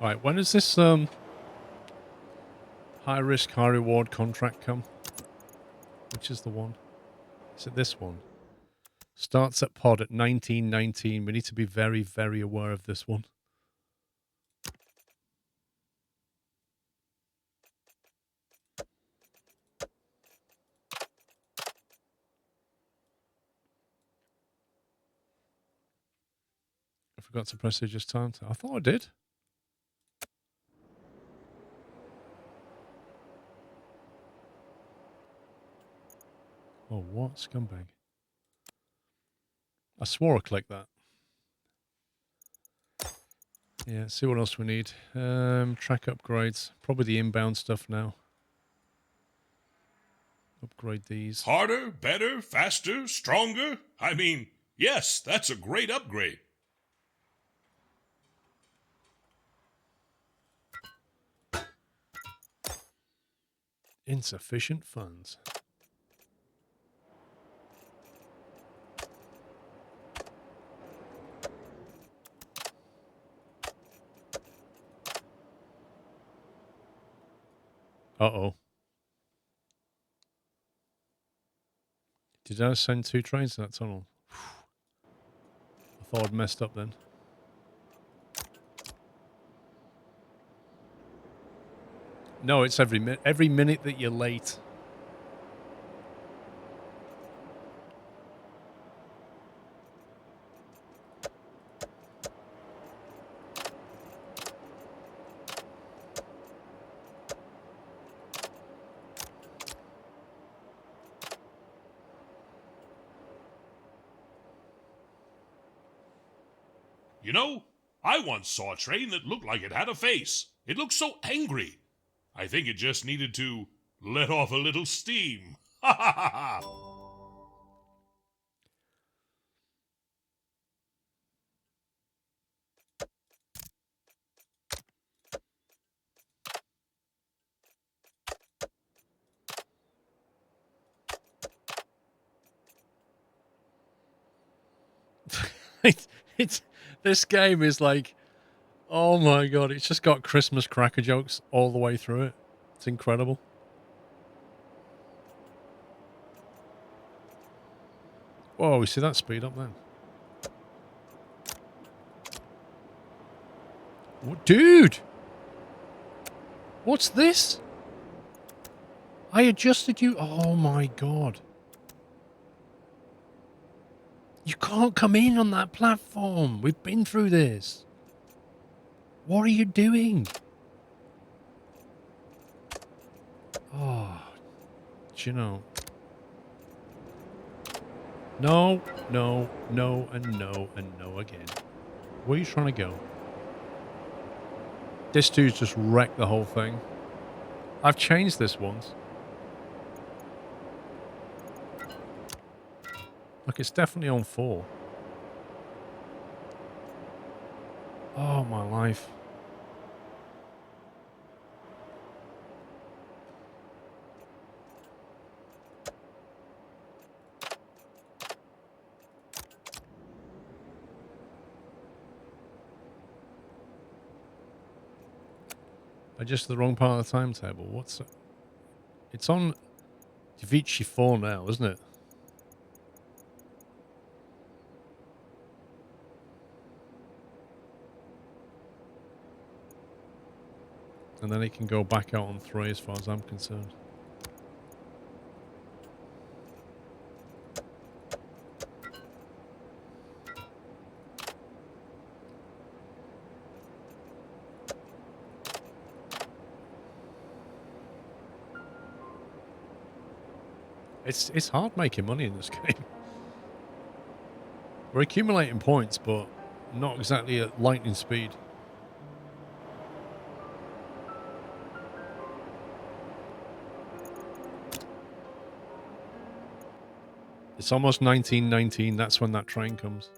Right, when is this, High risk, high reward contract come. Which is the one? Is it this one? Starts at pod at 1919. We need to be very, very aware of this one. I forgot to press it just time. I thought I did. Oh, what? Scumbag. I swore I clicked that. Yeah, see what else we need. Track upgrades. Probably the inbound stuff now. Upgrade these. Harder, better, faster, stronger? I mean, yes, that's a great upgrade. Insufficient funds. Uh-oh. Did I send 2 trains to that tunnel? I thought I'd messed up then. No, it's every minute that you're late. You know, I once saw a train that looked like it had a face. It looked so angry. I think it just needed to let off a little steam. Ha ha ha ha! it's this game is like, oh my god, it's just got Christmas cracker jokes all the way through it. It's incredible. Whoa, we see that speed up then. What, dude! What's this? I adjusted you. Oh my god. You can't come in on that platform. We've been through this. What are you doing? Oh, do you know? No, no, no, and no, and no again. Where are you trying to go? This dude's just wrecked the whole thing. I've changed this once. Look, it's definitely on 4. Oh, my life. I just the wrong part of the timetable. What's it? It's on Divici 4 now, isn't it? And then it can go back out on 3 as far as I'm concerned. It's hard making money in this game. We're accumulating points, but not exactly at lightning speed. It's almost 1919. That's when that train comes.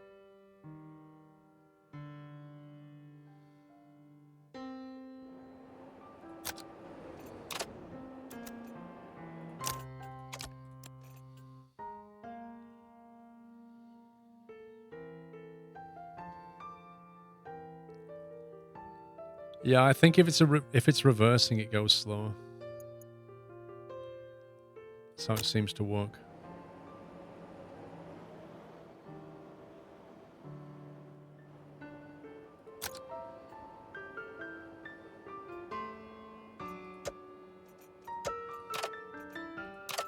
Yeah, I think if it's reversing, it goes slower. That's how it seems to work.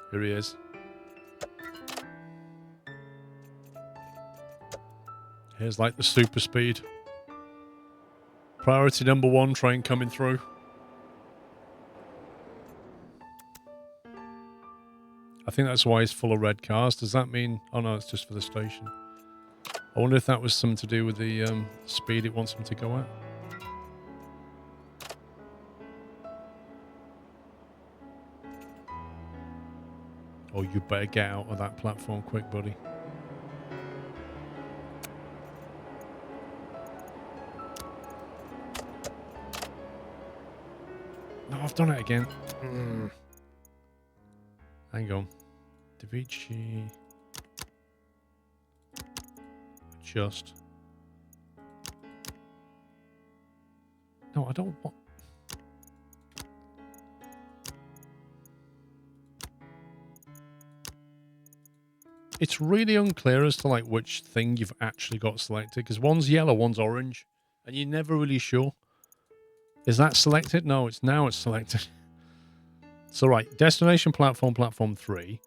Here he is. Here's like the super speed. Priority number 1 train coming through. I think that's why it's full of red cars. Does that mean... Oh no, it's just for the station. I wonder if that was something to do with the speed it wants them to go at. Oh, you better get out of that platform quick, buddy. No, I've done it again. Hang on. Da Vinci. Just. No, I don't want... It's really unclear as to like which thing you've actually got selected, because one's yellow, one's orange, and you're never really sure. Is that selected? No, it's selected. So right, destination platform, platform 3.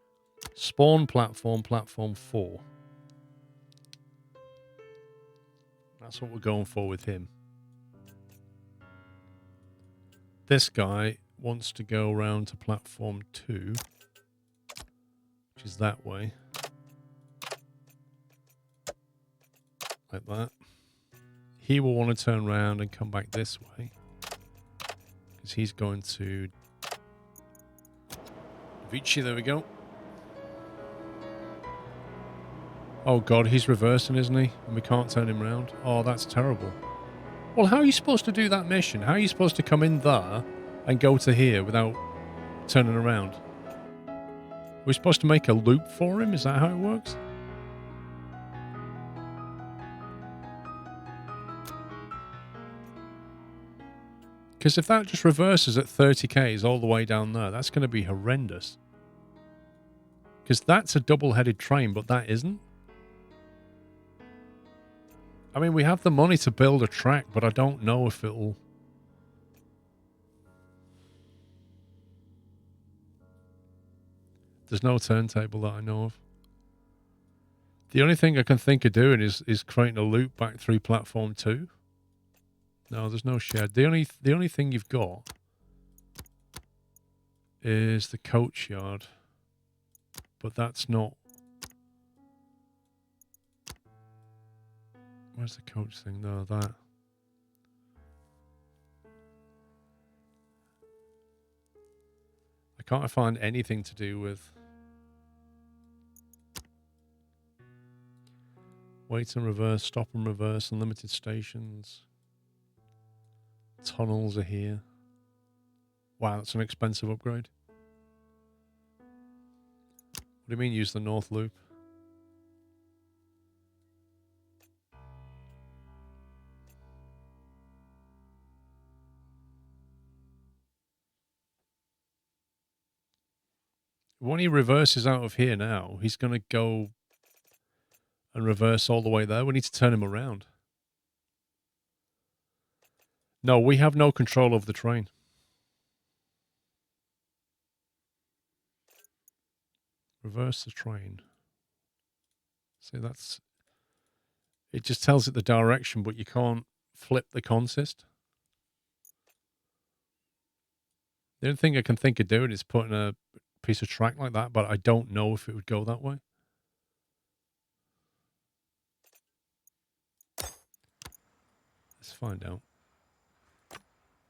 Spawn platform, platform 4. That's what we're going for with him. This guy wants to go around to platform 2, which is that way. Like that. He will want to turn around and come back this way, because he's going to Vici. There we go. Oh god, he's reversing, isn't he? And we can't turn him around. Oh, that's terrible. Well, how are you supposed to do that mission? How are you supposed to come in there and go to here without turning around? We're supposed to make a loop for him? Is that how it works? Because if that just reverses at 30 k's all the way down there, that's going to be horrendous. Because that's a double-headed train, but that isn't. I mean, we have the money to build a track, but I don't know if it'll... There's no turntable that I know of. The only thing I can think of doing is creating a loop back through platform 2. No, there's no shed. The only thing you've got is the coach yard. But that's not... Where's the coach thing? No, that. I can't find anything to do with... Wait and reverse, stop and reverse, unlimited stations. Tunnels are here. Wow, that's an expensive upgrade. What do you mean use the north loop? When he reverses out of here now, he's going to go and reverse all the way there. We need to turn him around. No, we have no control of the train. Reverse the train. See, that's... It just tells it the direction, but you can't flip the consist. The only thing I can think of doing is putting a piece of track like that, but I don't know if it would go that way. Let's find out.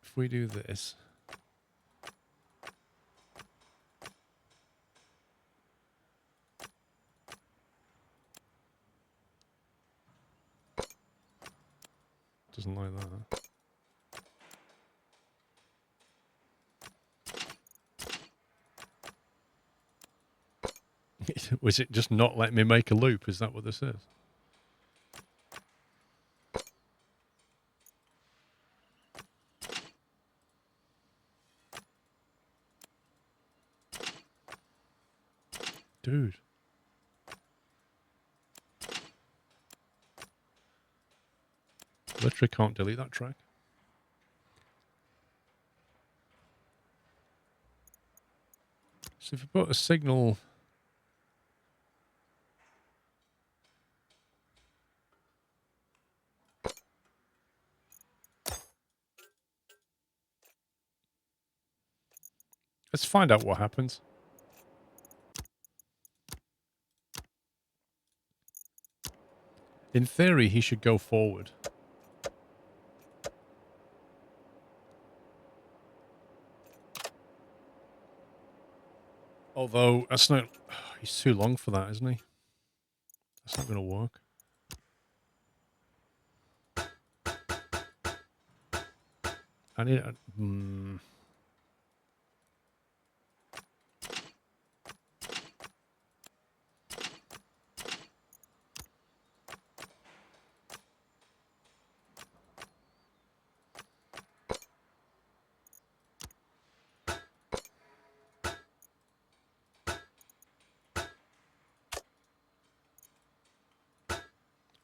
If we do this... Doesn't like that. Was it just not letting me make a loop? Is that what this is? Dude. Literally can't delete that track. So if you put a signal... Let's find out what happens. In theory, he should go forward. Although, that's not... He's too long for that, isn't he? That's not going to work. I need...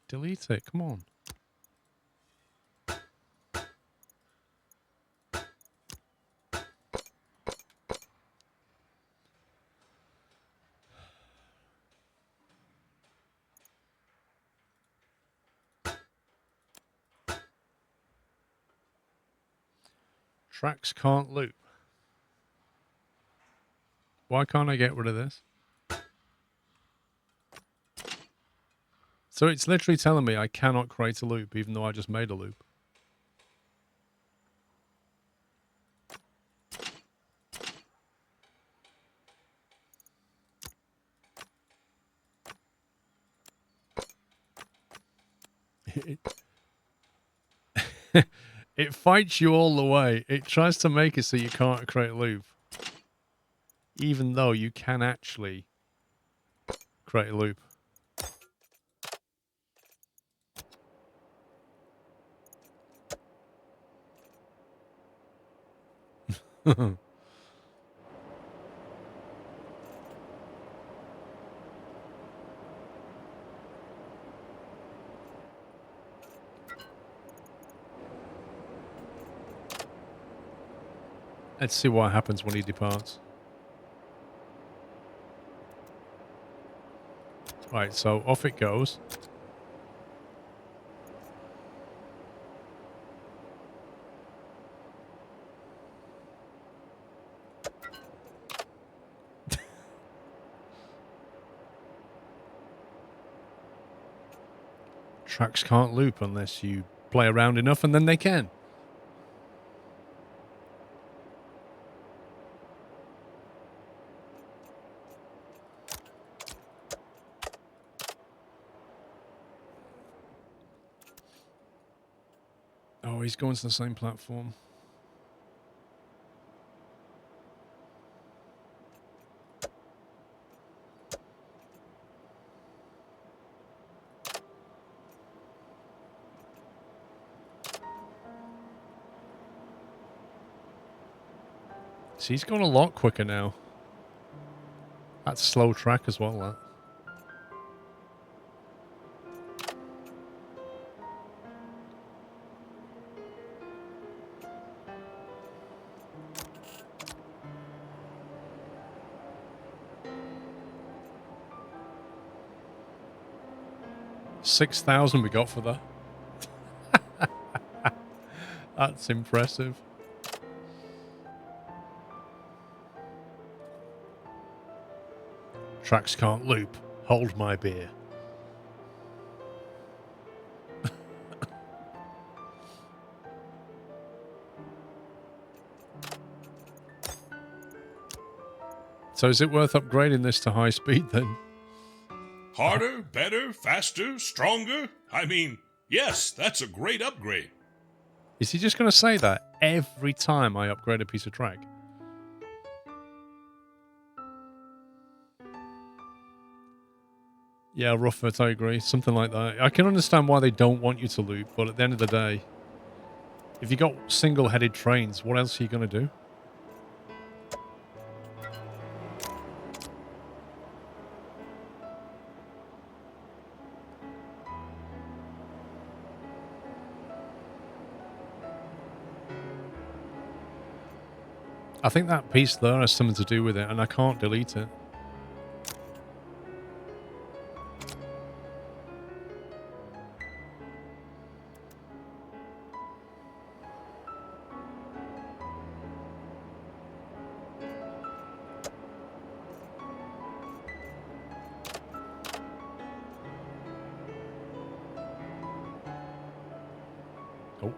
Delete it, come on. Tracks can't loop. Why can't I get rid of this? So it's literally telling me I cannot create a loop even though I just made a loop. It fights you all the way. It tries to make it so you can't create a loop. Even though you can actually create a loop. Let's see what happens when he departs. Right, so off it goes. Tracks can't loop unless you play around enough, and then they can. Oh, he's going to the same platform. See, he's going a lot quicker now. That's a slow track as well, that. $6,000 we got for that. That's impressive. Tracks can't loop. Hold my beer. So is it worth upgrading this to high speed then? Harder, better, faster, stronger? I mean, yes, that's a great upgrade. Is he just going to say that every time I upgrade a piece of track? Yeah, Ruffert, I agree. Something like that. I can understand why they don't want you to loop, but at the end of the day, if you got single-headed trains, what else are you going to do? I think that piece there has something to do with it, and I can't delete it. Oh.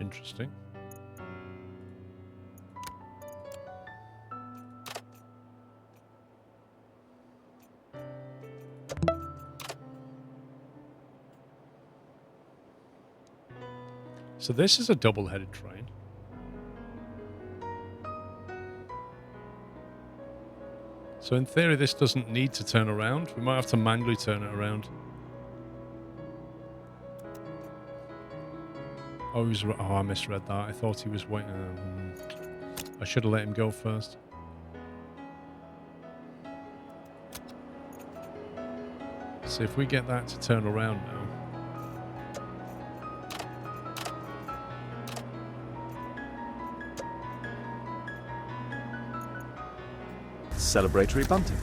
Interesting. So this is a double-headed train. So in theory, this doesn't need to turn around. We might have to manually turn it around. Oh, I misread that. I thought he was waiting. I should have let him go first. So if we get that to turn around now. Celebratory bunting.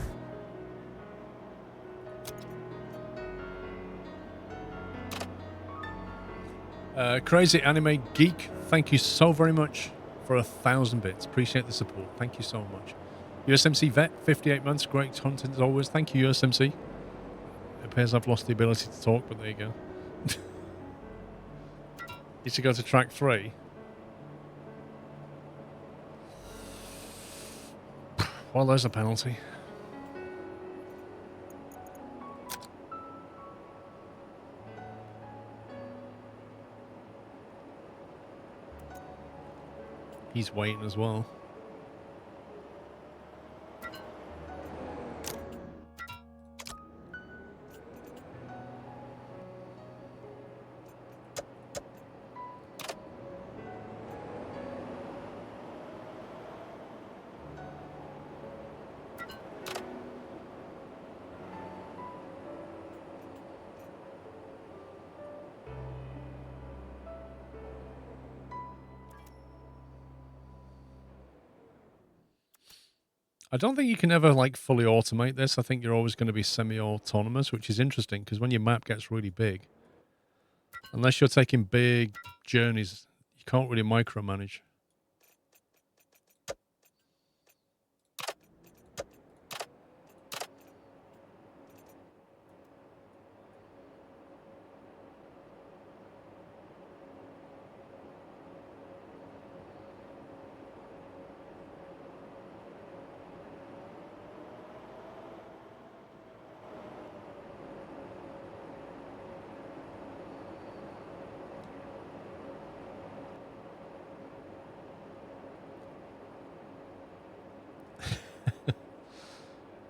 Crazy Anime Geek, thank you so very much for 1,000 bits. Appreciate the support. Thank you so much. USMC Vet, 58 months. Great content as always. Thank you, USMC. It appears I've lost the ability to talk, but there you go. You should go to track 3. Well, there's a penalty. He's waiting as well. I don't think you can ever like fully automate this. I think you're always going to be semi-autonomous, which is interesting because when your map gets really big, unless you're taking big journeys, you can't really micromanage.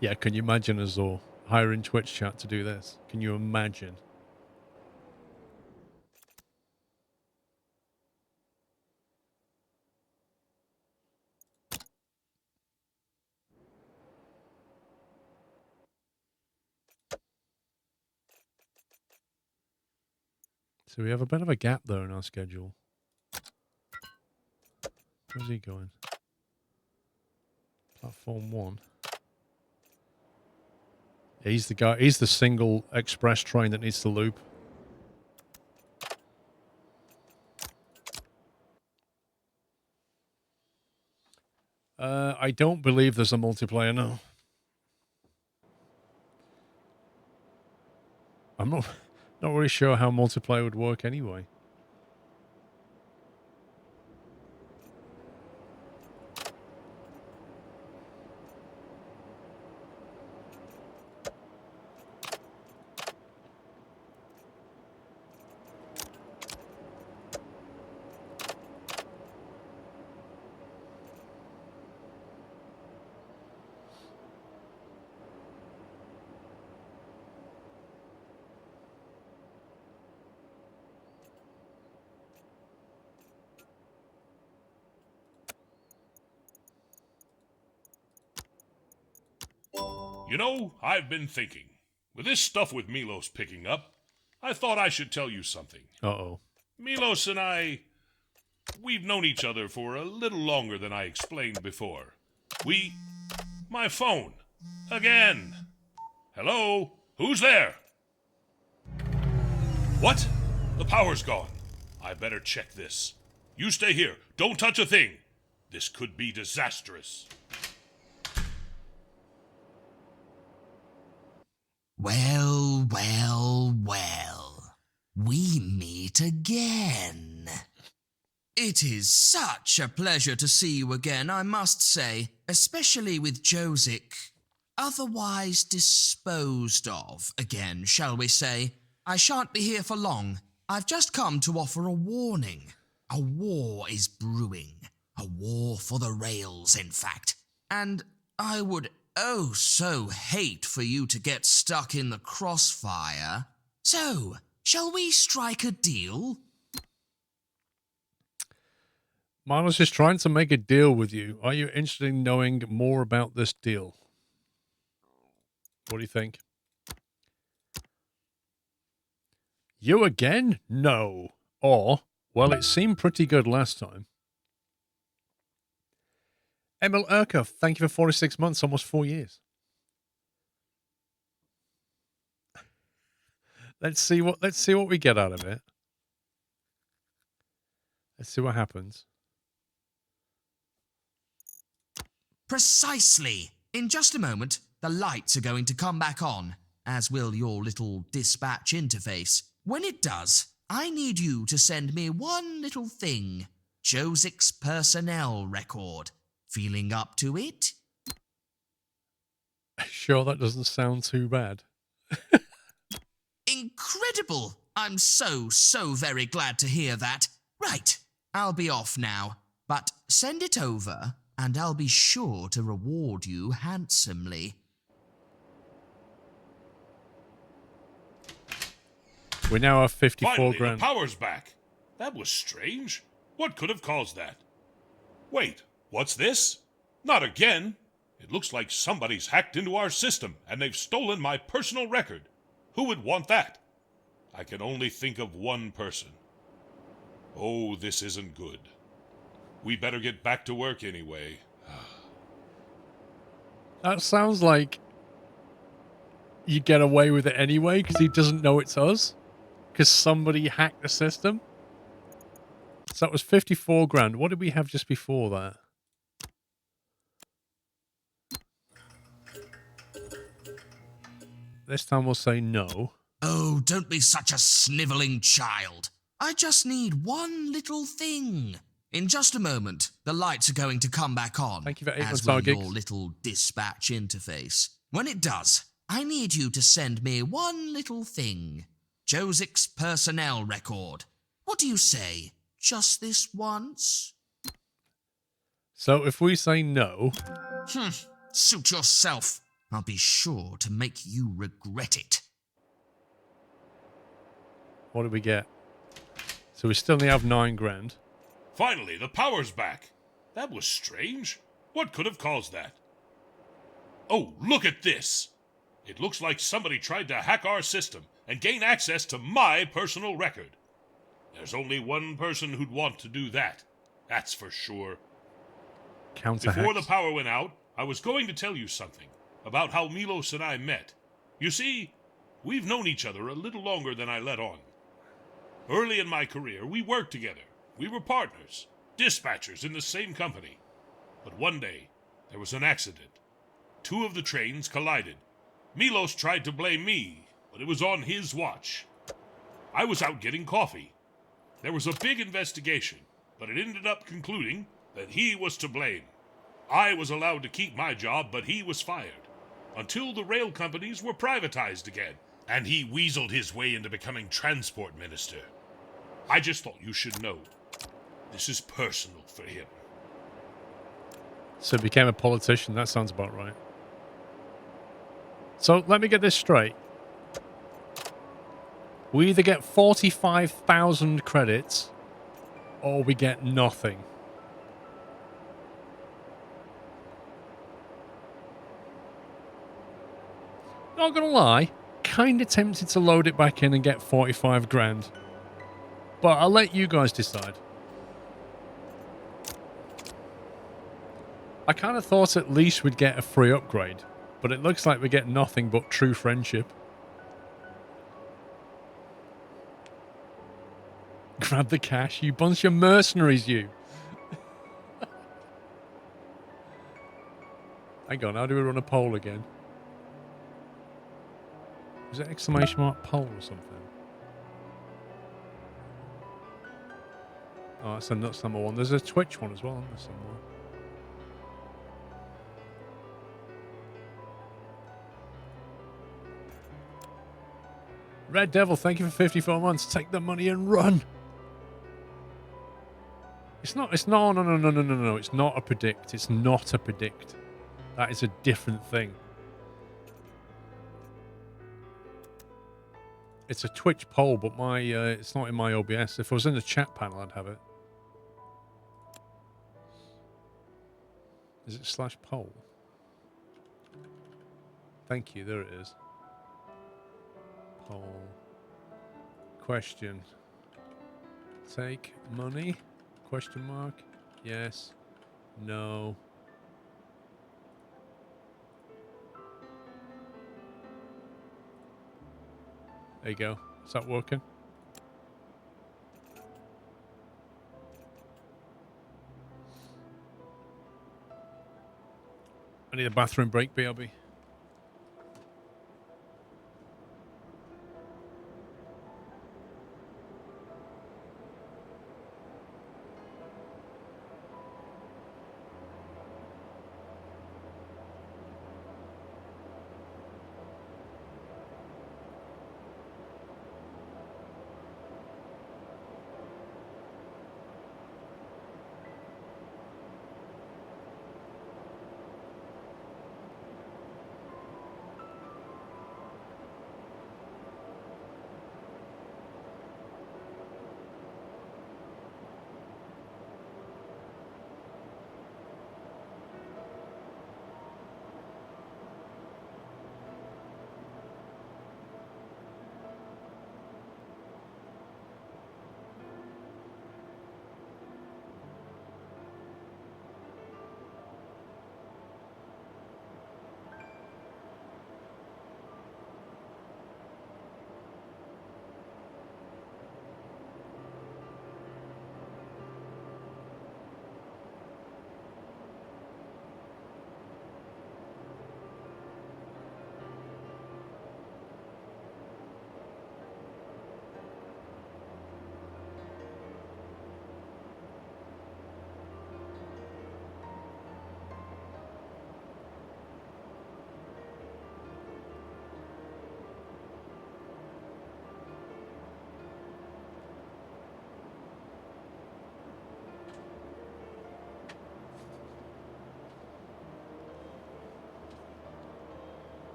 Yeah, can you imagine Azor hiring Twitch chat to do this? Can you imagine? So we have a bit of a gap there in our schedule. Where's he going? Platform 1. Yeah, he's the guy. He's the single express train that needs to loop. I don't believe there's a multiplayer now. I'm not really sure how multiplayer would work anyway. You know, I've been thinking. With this stuff with Milos picking up, I thought I should tell you something. Uh-oh. Milos and I, we've known each other for a little longer than I explained before. My phone. Again. Hello? Who's there? What? The power's gone. I better check this. You stay here. Don't touch a thing. This could be disastrous. Well, well, well. We meet again. It is such a pleasure to see you again, I must say, especially with Josic. Otherwise disposed of again, shall we say. I shan't be here for long. I've just come to offer a warning. A war is brewing. A war for the rails, in fact. And I would oh so hate for you to get stuck in the crossfire. So, shall we strike a deal? Milo's just trying to make a deal with you. Are you interested in knowing more about this deal? What do you think? You again? No. Or, well, it seemed pretty good last time. Emil Urkov, thank you for 46 months, almost 4 years. Let's see what we get out of it. Let's see what happens. Precisely. In just a moment, the lights are going to come back on, as will your little dispatch interface. When it does, I need you to send me one little thing. Josic's personnel record. Feeling up to it? Sure, that doesn't sound too bad. Incredible! I'm so very glad to hear that. Right, I'll be off now. But send it over, and I'll be sure to reward you handsomely. We now have 54 Finally, grand. the power's back. That was strange. What could have caused that? Wait, what's this? Not again. It looks like somebody's hacked into our system, and they've stolen my personal record. Who would want that? I can only think of one person. Oh, this isn't good. We better get back to work anyway. That sounds like you get away with it anyway because he doesn't know it's us. Because somebody hacked the system. So that was 54 grand. What did we have just before that? This time we'll say no. Oh, don't be such a snivelling child. I just need one little thing. In just a moment, the lights are going to come back on. Thank you for 8 as months, will our gigs. your little dispatch interface. When it does, I need you to send me one little thing. Josic's personnel record. What do you say? Just this once? So if we say no... Suit yourself. I'll be sure to make you regret it. What do we get? So we still only have 9 grand. Finally, the power's back. That was strange. What could have caused that? Oh, look at this. It looks like somebody tried to hack our system and gain access to my personal record. There's only one person who'd want to do that. That's for sure. Before the power went out, I was going to tell you something about how Milos and I met. You see, we've known each other a little longer than I let on. Early in my career, we worked together. We were partners, dispatchers in the same company. But one day, there was an accident. 2 of the trains collided. Milos tried to blame me, but it was on his watch. I was out getting coffee. There was a big investigation, but it ended up concluding that he was to blame. I was allowed to keep my job, but he was fired. Until the rail companies were privatized again, and he weaseled his way into becoming transport minister. I just thought you should know. This is personal for him. So became a politician. That sounds about right. So let me get this straight. We either get 45,000 credits or we get nothing. Not gonna lie, kind of tempted to load it back in and get 45 grand. But I'll let you guys decide. I kind of thought at least we'd get a free upgrade, but it looks like we get nothing but true friendship. Grab the cash, you bunch of mercenaries, you. Hang on, how do we run a poll again? Is it exclamation mark poll or something? Oh, that's a nuts number one. There's a Twitch one as well, isn't there, somewhere? Red Devil, thank you for 54 months. Take the money and run. No. It's not a predict. It's not a predict. That is a different thing. It's a Twitch poll, but my it's not in my OBS. If I was in the chat panel, I'd have it. Is it /poll? Thank you. There it is. Poll. Question. Take money? Question mark. Yes. No. There you go. Is that working? I need a bathroom break, BRB.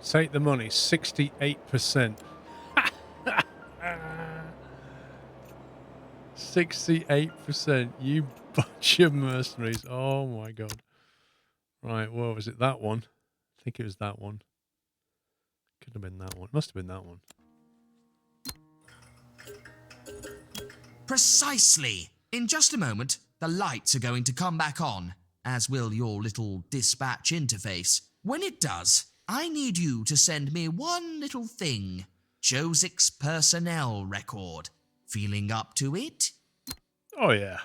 Take the money, 68%. 68%, you bunch of mercenaries. Oh my god. Right, well, was it that one? I think it was that one. Could have been that one. Must have been that one. Precisely. In just a moment, the lights are going to come back on, as will your little dispatch interface. When it does, I need you to send me one little thing. Josek's personnel record. Feeling up to it? Oh, yeah.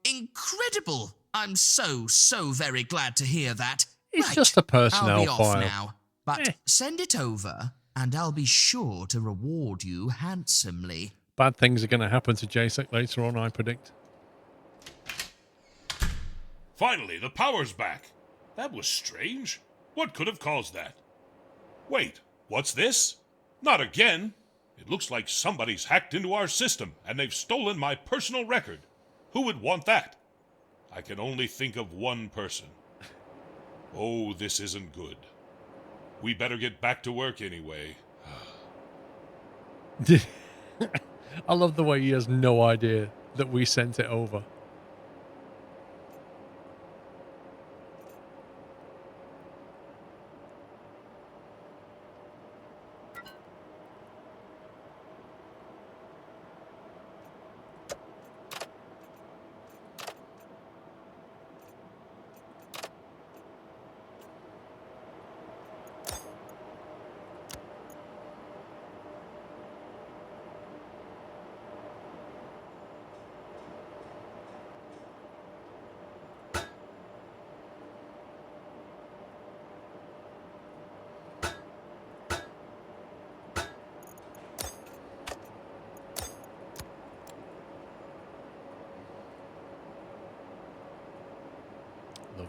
Incredible! I'm so very glad to hear that. It's right, just a personnel I'll be off file. now, but send it over, and I'll be sure to reward you handsomely. Bad things are going to happen to Jacek later on, I predict. Finally, the power's back. That was strange. What could have caused that? Wait, what's this? Not again. It looks like somebody's hacked into our system, and they've stolen my personal record. Who would want that? I can only think of one person. Oh, this isn't good. We better get back to work anyway. I love the way he has no idea that we sent it over.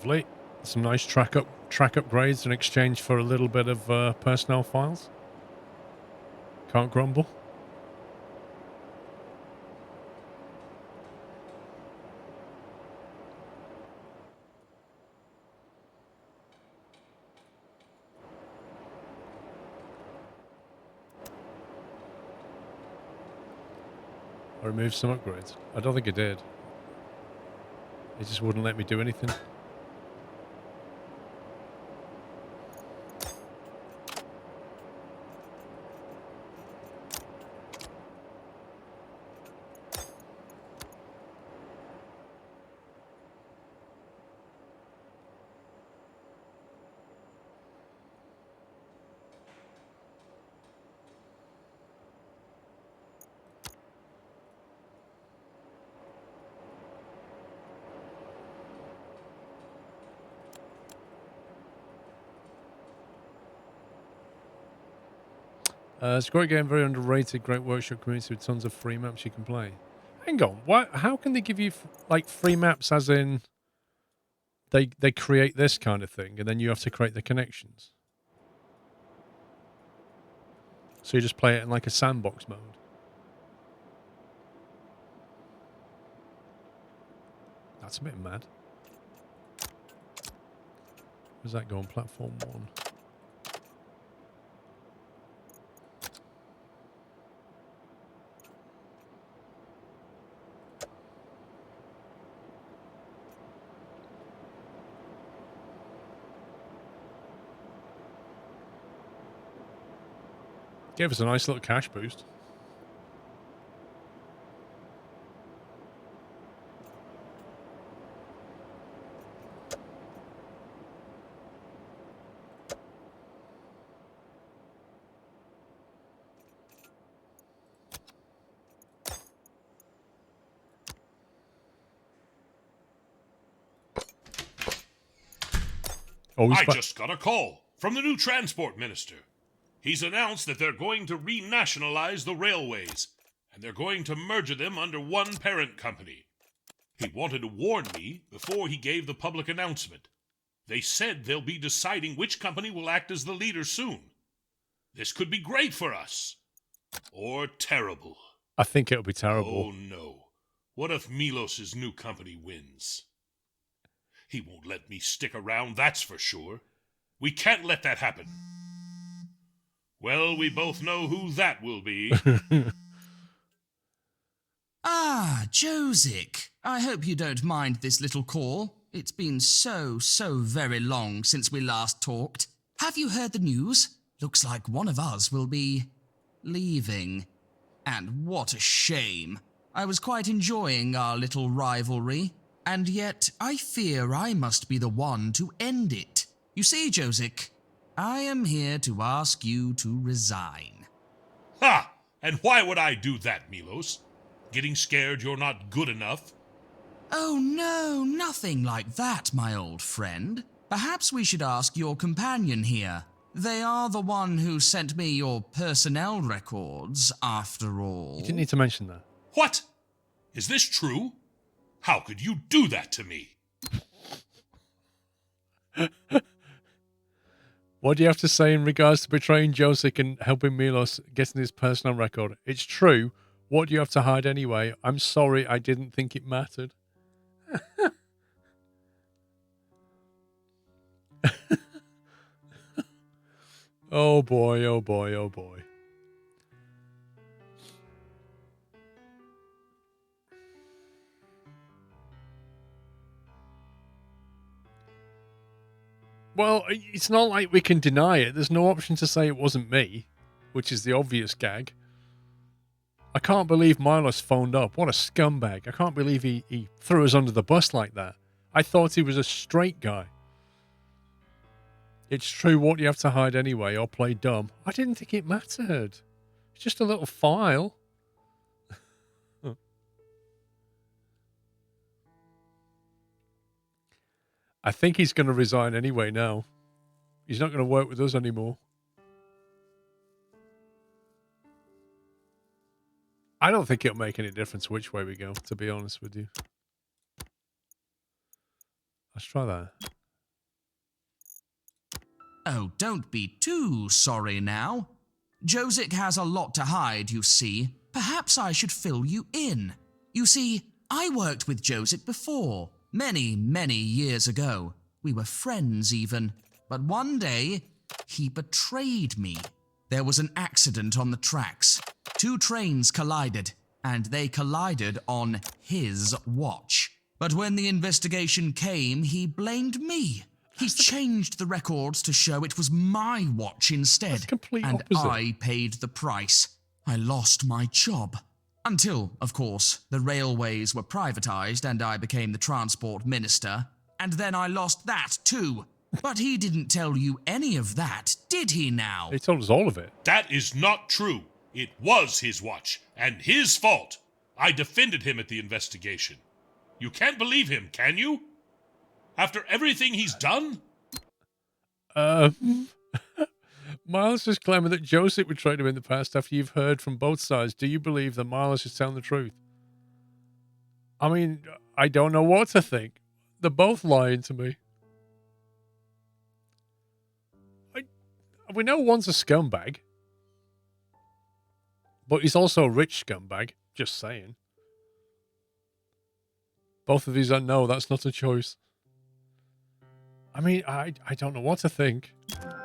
Lovely. Some nice track upgrades in exchange for a little bit of personnel files. Can't grumble. I removed some upgrades. I don't think it did. It just wouldn't let me do anything. It's a great game, very underrated, great workshop community with tons of free maps you can play. Hang on, what? How can they give you like free maps? As in, they create this kind of thing, and then you have to create the connections. So you just play it in like a sandbox mode. That's a bit mad. Where's that going? Platform 1. Gave us a nice little cash boost. Oh, I just got a call from the new transport minister. He's announced that they're going to renationalize the railways, and they're going to merge them under one parent company. He wanted to warn me before he gave the public announcement. They said they'll be deciding which company will act as the leader soon. This could be great for us. Or terrible. I think it'll be terrible. Oh no. What if Milos's new company wins? He won't let me stick around, that's for sure. We can't let that happen. Well, we both know who that will be. Ah, Josic. I hope you don't mind this little call. It's been so very long since we last talked. Have you heard the news? Looks like one of us will be leaving. And what a shame. I was quite enjoying our little rivalry, and yet I fear I must be the one to end it. You see, Josic, I am here to ask you to resign. Ha! And why would I do that, Milos? Getting scared you're not good enough? Oh no, nothing like that, my old friend. Perhaps we should ask your companion here. They are the one who sent me your personnel records, after all. You didn't need to mention that. What? Is this true? How could you do that to me? What do you have to say in regards to betraying Josic and helping Milos getting his personal record? It's true. What do you have to hide anyway? I'm sorry, I didn't think it mattered. Oh boy, oh boy, oh boy. Well, it's not like we can deny it. There's no option to say it wasn't me, which is the obvious gag. I can't believe Milos phoned up. What a scumbag. I can't believe he threw us under the bus like that. I thought he was a straight guy. It's true, what do you have to hide anyway, or play dumb? I didn't think it mattered. It's just a little file. I think he's going to resign anyway now. He's not going to work with us anymore. I don't think it'll make any difference which way we go, to be honest with you. Let's try that. Oh, don't be too sorry now. Josic has a lot to hide, you see. Perhaps I should fill you in. You see, I worked with Josic before, many, many years ago. We were friends even. But one day, he betrayed me. There was an accident on the tracks. 2 trains collided, and they collided on his watch. But when the investigation came, he blamed me. He changed the records to show it was my watch instead. That's complete and opposite. I paid the price. I lost my job. Until, of course, the railways were privatized and I became the transport minister. And then I lost that too. But he didn't tell you any of that, did he now? He told us all of it. That is not true. It was his watch, and his fault. I defended him at the investigation. You can't believe him, can you? After everything he's done? Miles is claiming that Joseph betrayed him in the past after you've heard from both sides. Do you believe that Miles is telling the truth? I mean, I don't know what to think. They're both lying to me. We know one's a scumbag. But he's also a rich scumbag. Just saying. Both of these are no, that's not a choice. I mean, I don't know what to think.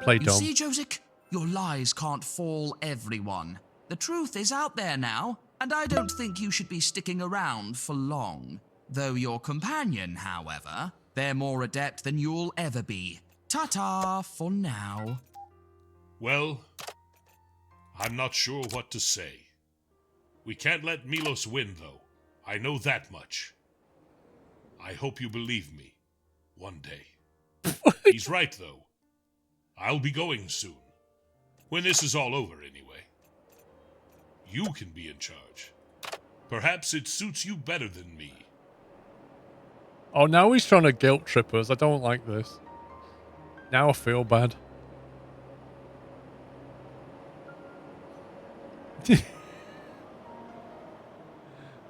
Play dumb. You see, Josic? Your lies can't fool everyone. The truth is out there now, and I don't think you should be sticking around for long. Though your companion, however, they're more adept than you'll ever be. Ta-ta for now. Well, I'm not sure what to say. We can't let Milos win, though. I know that much. I hope you believe me. One day. He's right, though. I'll be going soon. When this is all over, anyway. You can be in charge. Perhaps it suits you better than me. Oh, now he's trying to guilt trip us. I don't like this. Now I feel bad.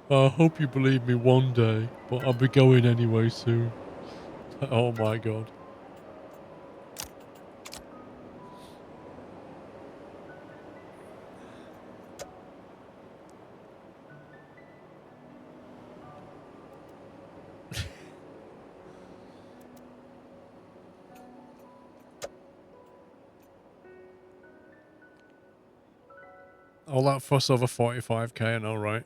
I hope you believe me one day, but I'll be going anyway soon. Oh my god. All that fuss over 45k, I know, right?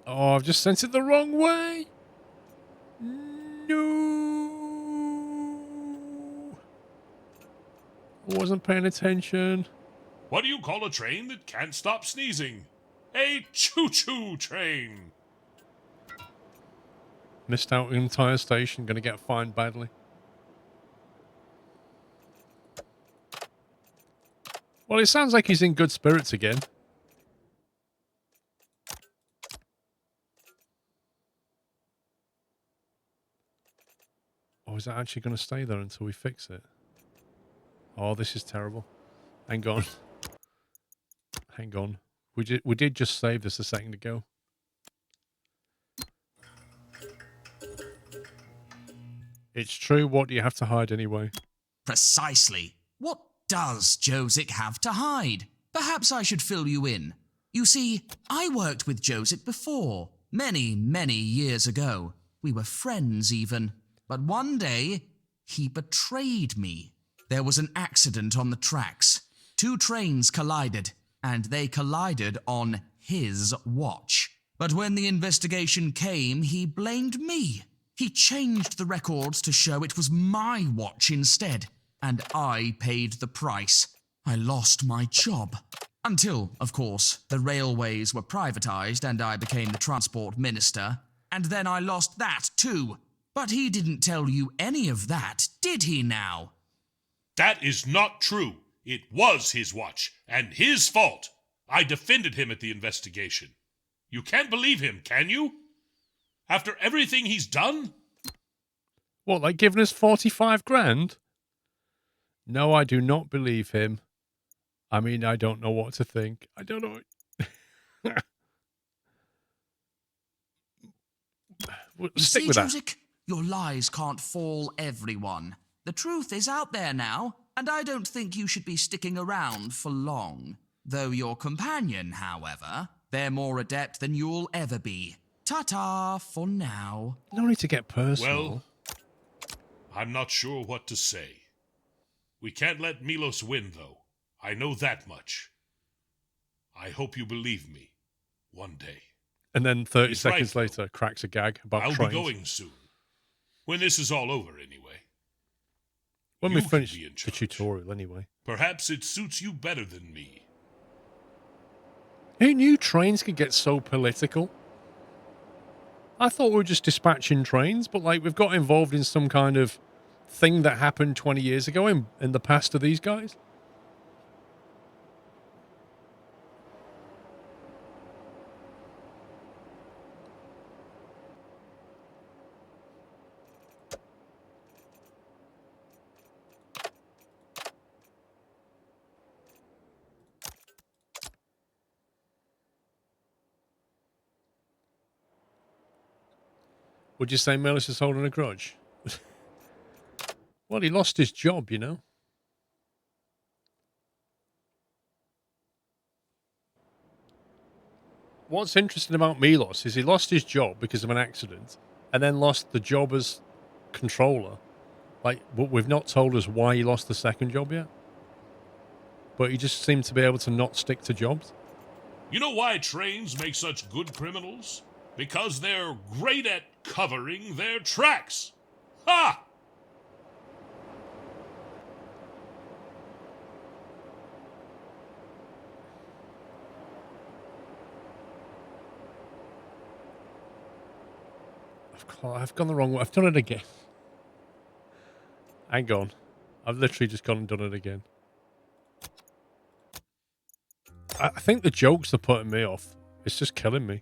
Oh, I've just sent it the wrong way. No. I wasn't paying attention. What do you call a train that can't stop sneezing? A choo-choo train. Missed out an entire station. Gonna get fined badly. Well, it sounds like he's in good spirits again. Or is that actually going to stay there until we fix it? Oh, this is terrible. Hang on. Hang on. We did just save this a second ago. It's true. What do you have to hide anyway? Precisely. What does Josic have to hide? Perhaps I should fill you in. You see, I worked with Josic before, many, many years ago. We were friends even. But one day, he betrayed me. There was an accident on the tracks. 2 trains collided, and they collided on his watch. But when the investigation came, he blamed me. He changed the records to show it was my watch instead, and I paid the price. I lost my job. Until, of course, the railways were privatized and I became the transport minister. And then I lost that too. But he didn't tell you any of that, did he now? That is not true. It was his watch, and his fault. I defended him at the investigation. You can't believe him, can you? After everything he's done? What, like giving us 45 grand? No, I do not believe him. I mean, I don't know what to think. I don't know. You Stick see, with that. Josic, your lies can't fool everyone. The truth is out there now, and I don't think you should be sticking around for long. Though your companion, however, they're more adept than you'll ever be. Ta-ta for now. No need to get personal. Well, I'm not sure what to say. We can't let Milos win, though. I know that much. I hope you believe me. One day. And then 30 He's seconds right, later, cracks a gag about I'll trains. be going soon. When this is all over, anyway. When You we can finish be in the charge. tutorial, anyway. Perhaps it suits you better than me. Who knew trains could get so political? I thought we were just dispatching trains, but like we've got involved in some kind of thing that happened 20 years ago in the past of these guys. Would you say Melis is holding a grudge? Well, he lost his job, you know. What's interesting about Milos is he lost his job because of an accident and then lost the job as controller. Like, but we've not told us why he lost the second job yet. But he just seemed to be able to not stick to jobs. You know why trains make such good criminals? Because they're great at covering their tracks. Ha! I've gone the wrong way. I've done it again. Hang on. I've literally just gone and done it again. I think the jokes are putting me off. It's just killing me.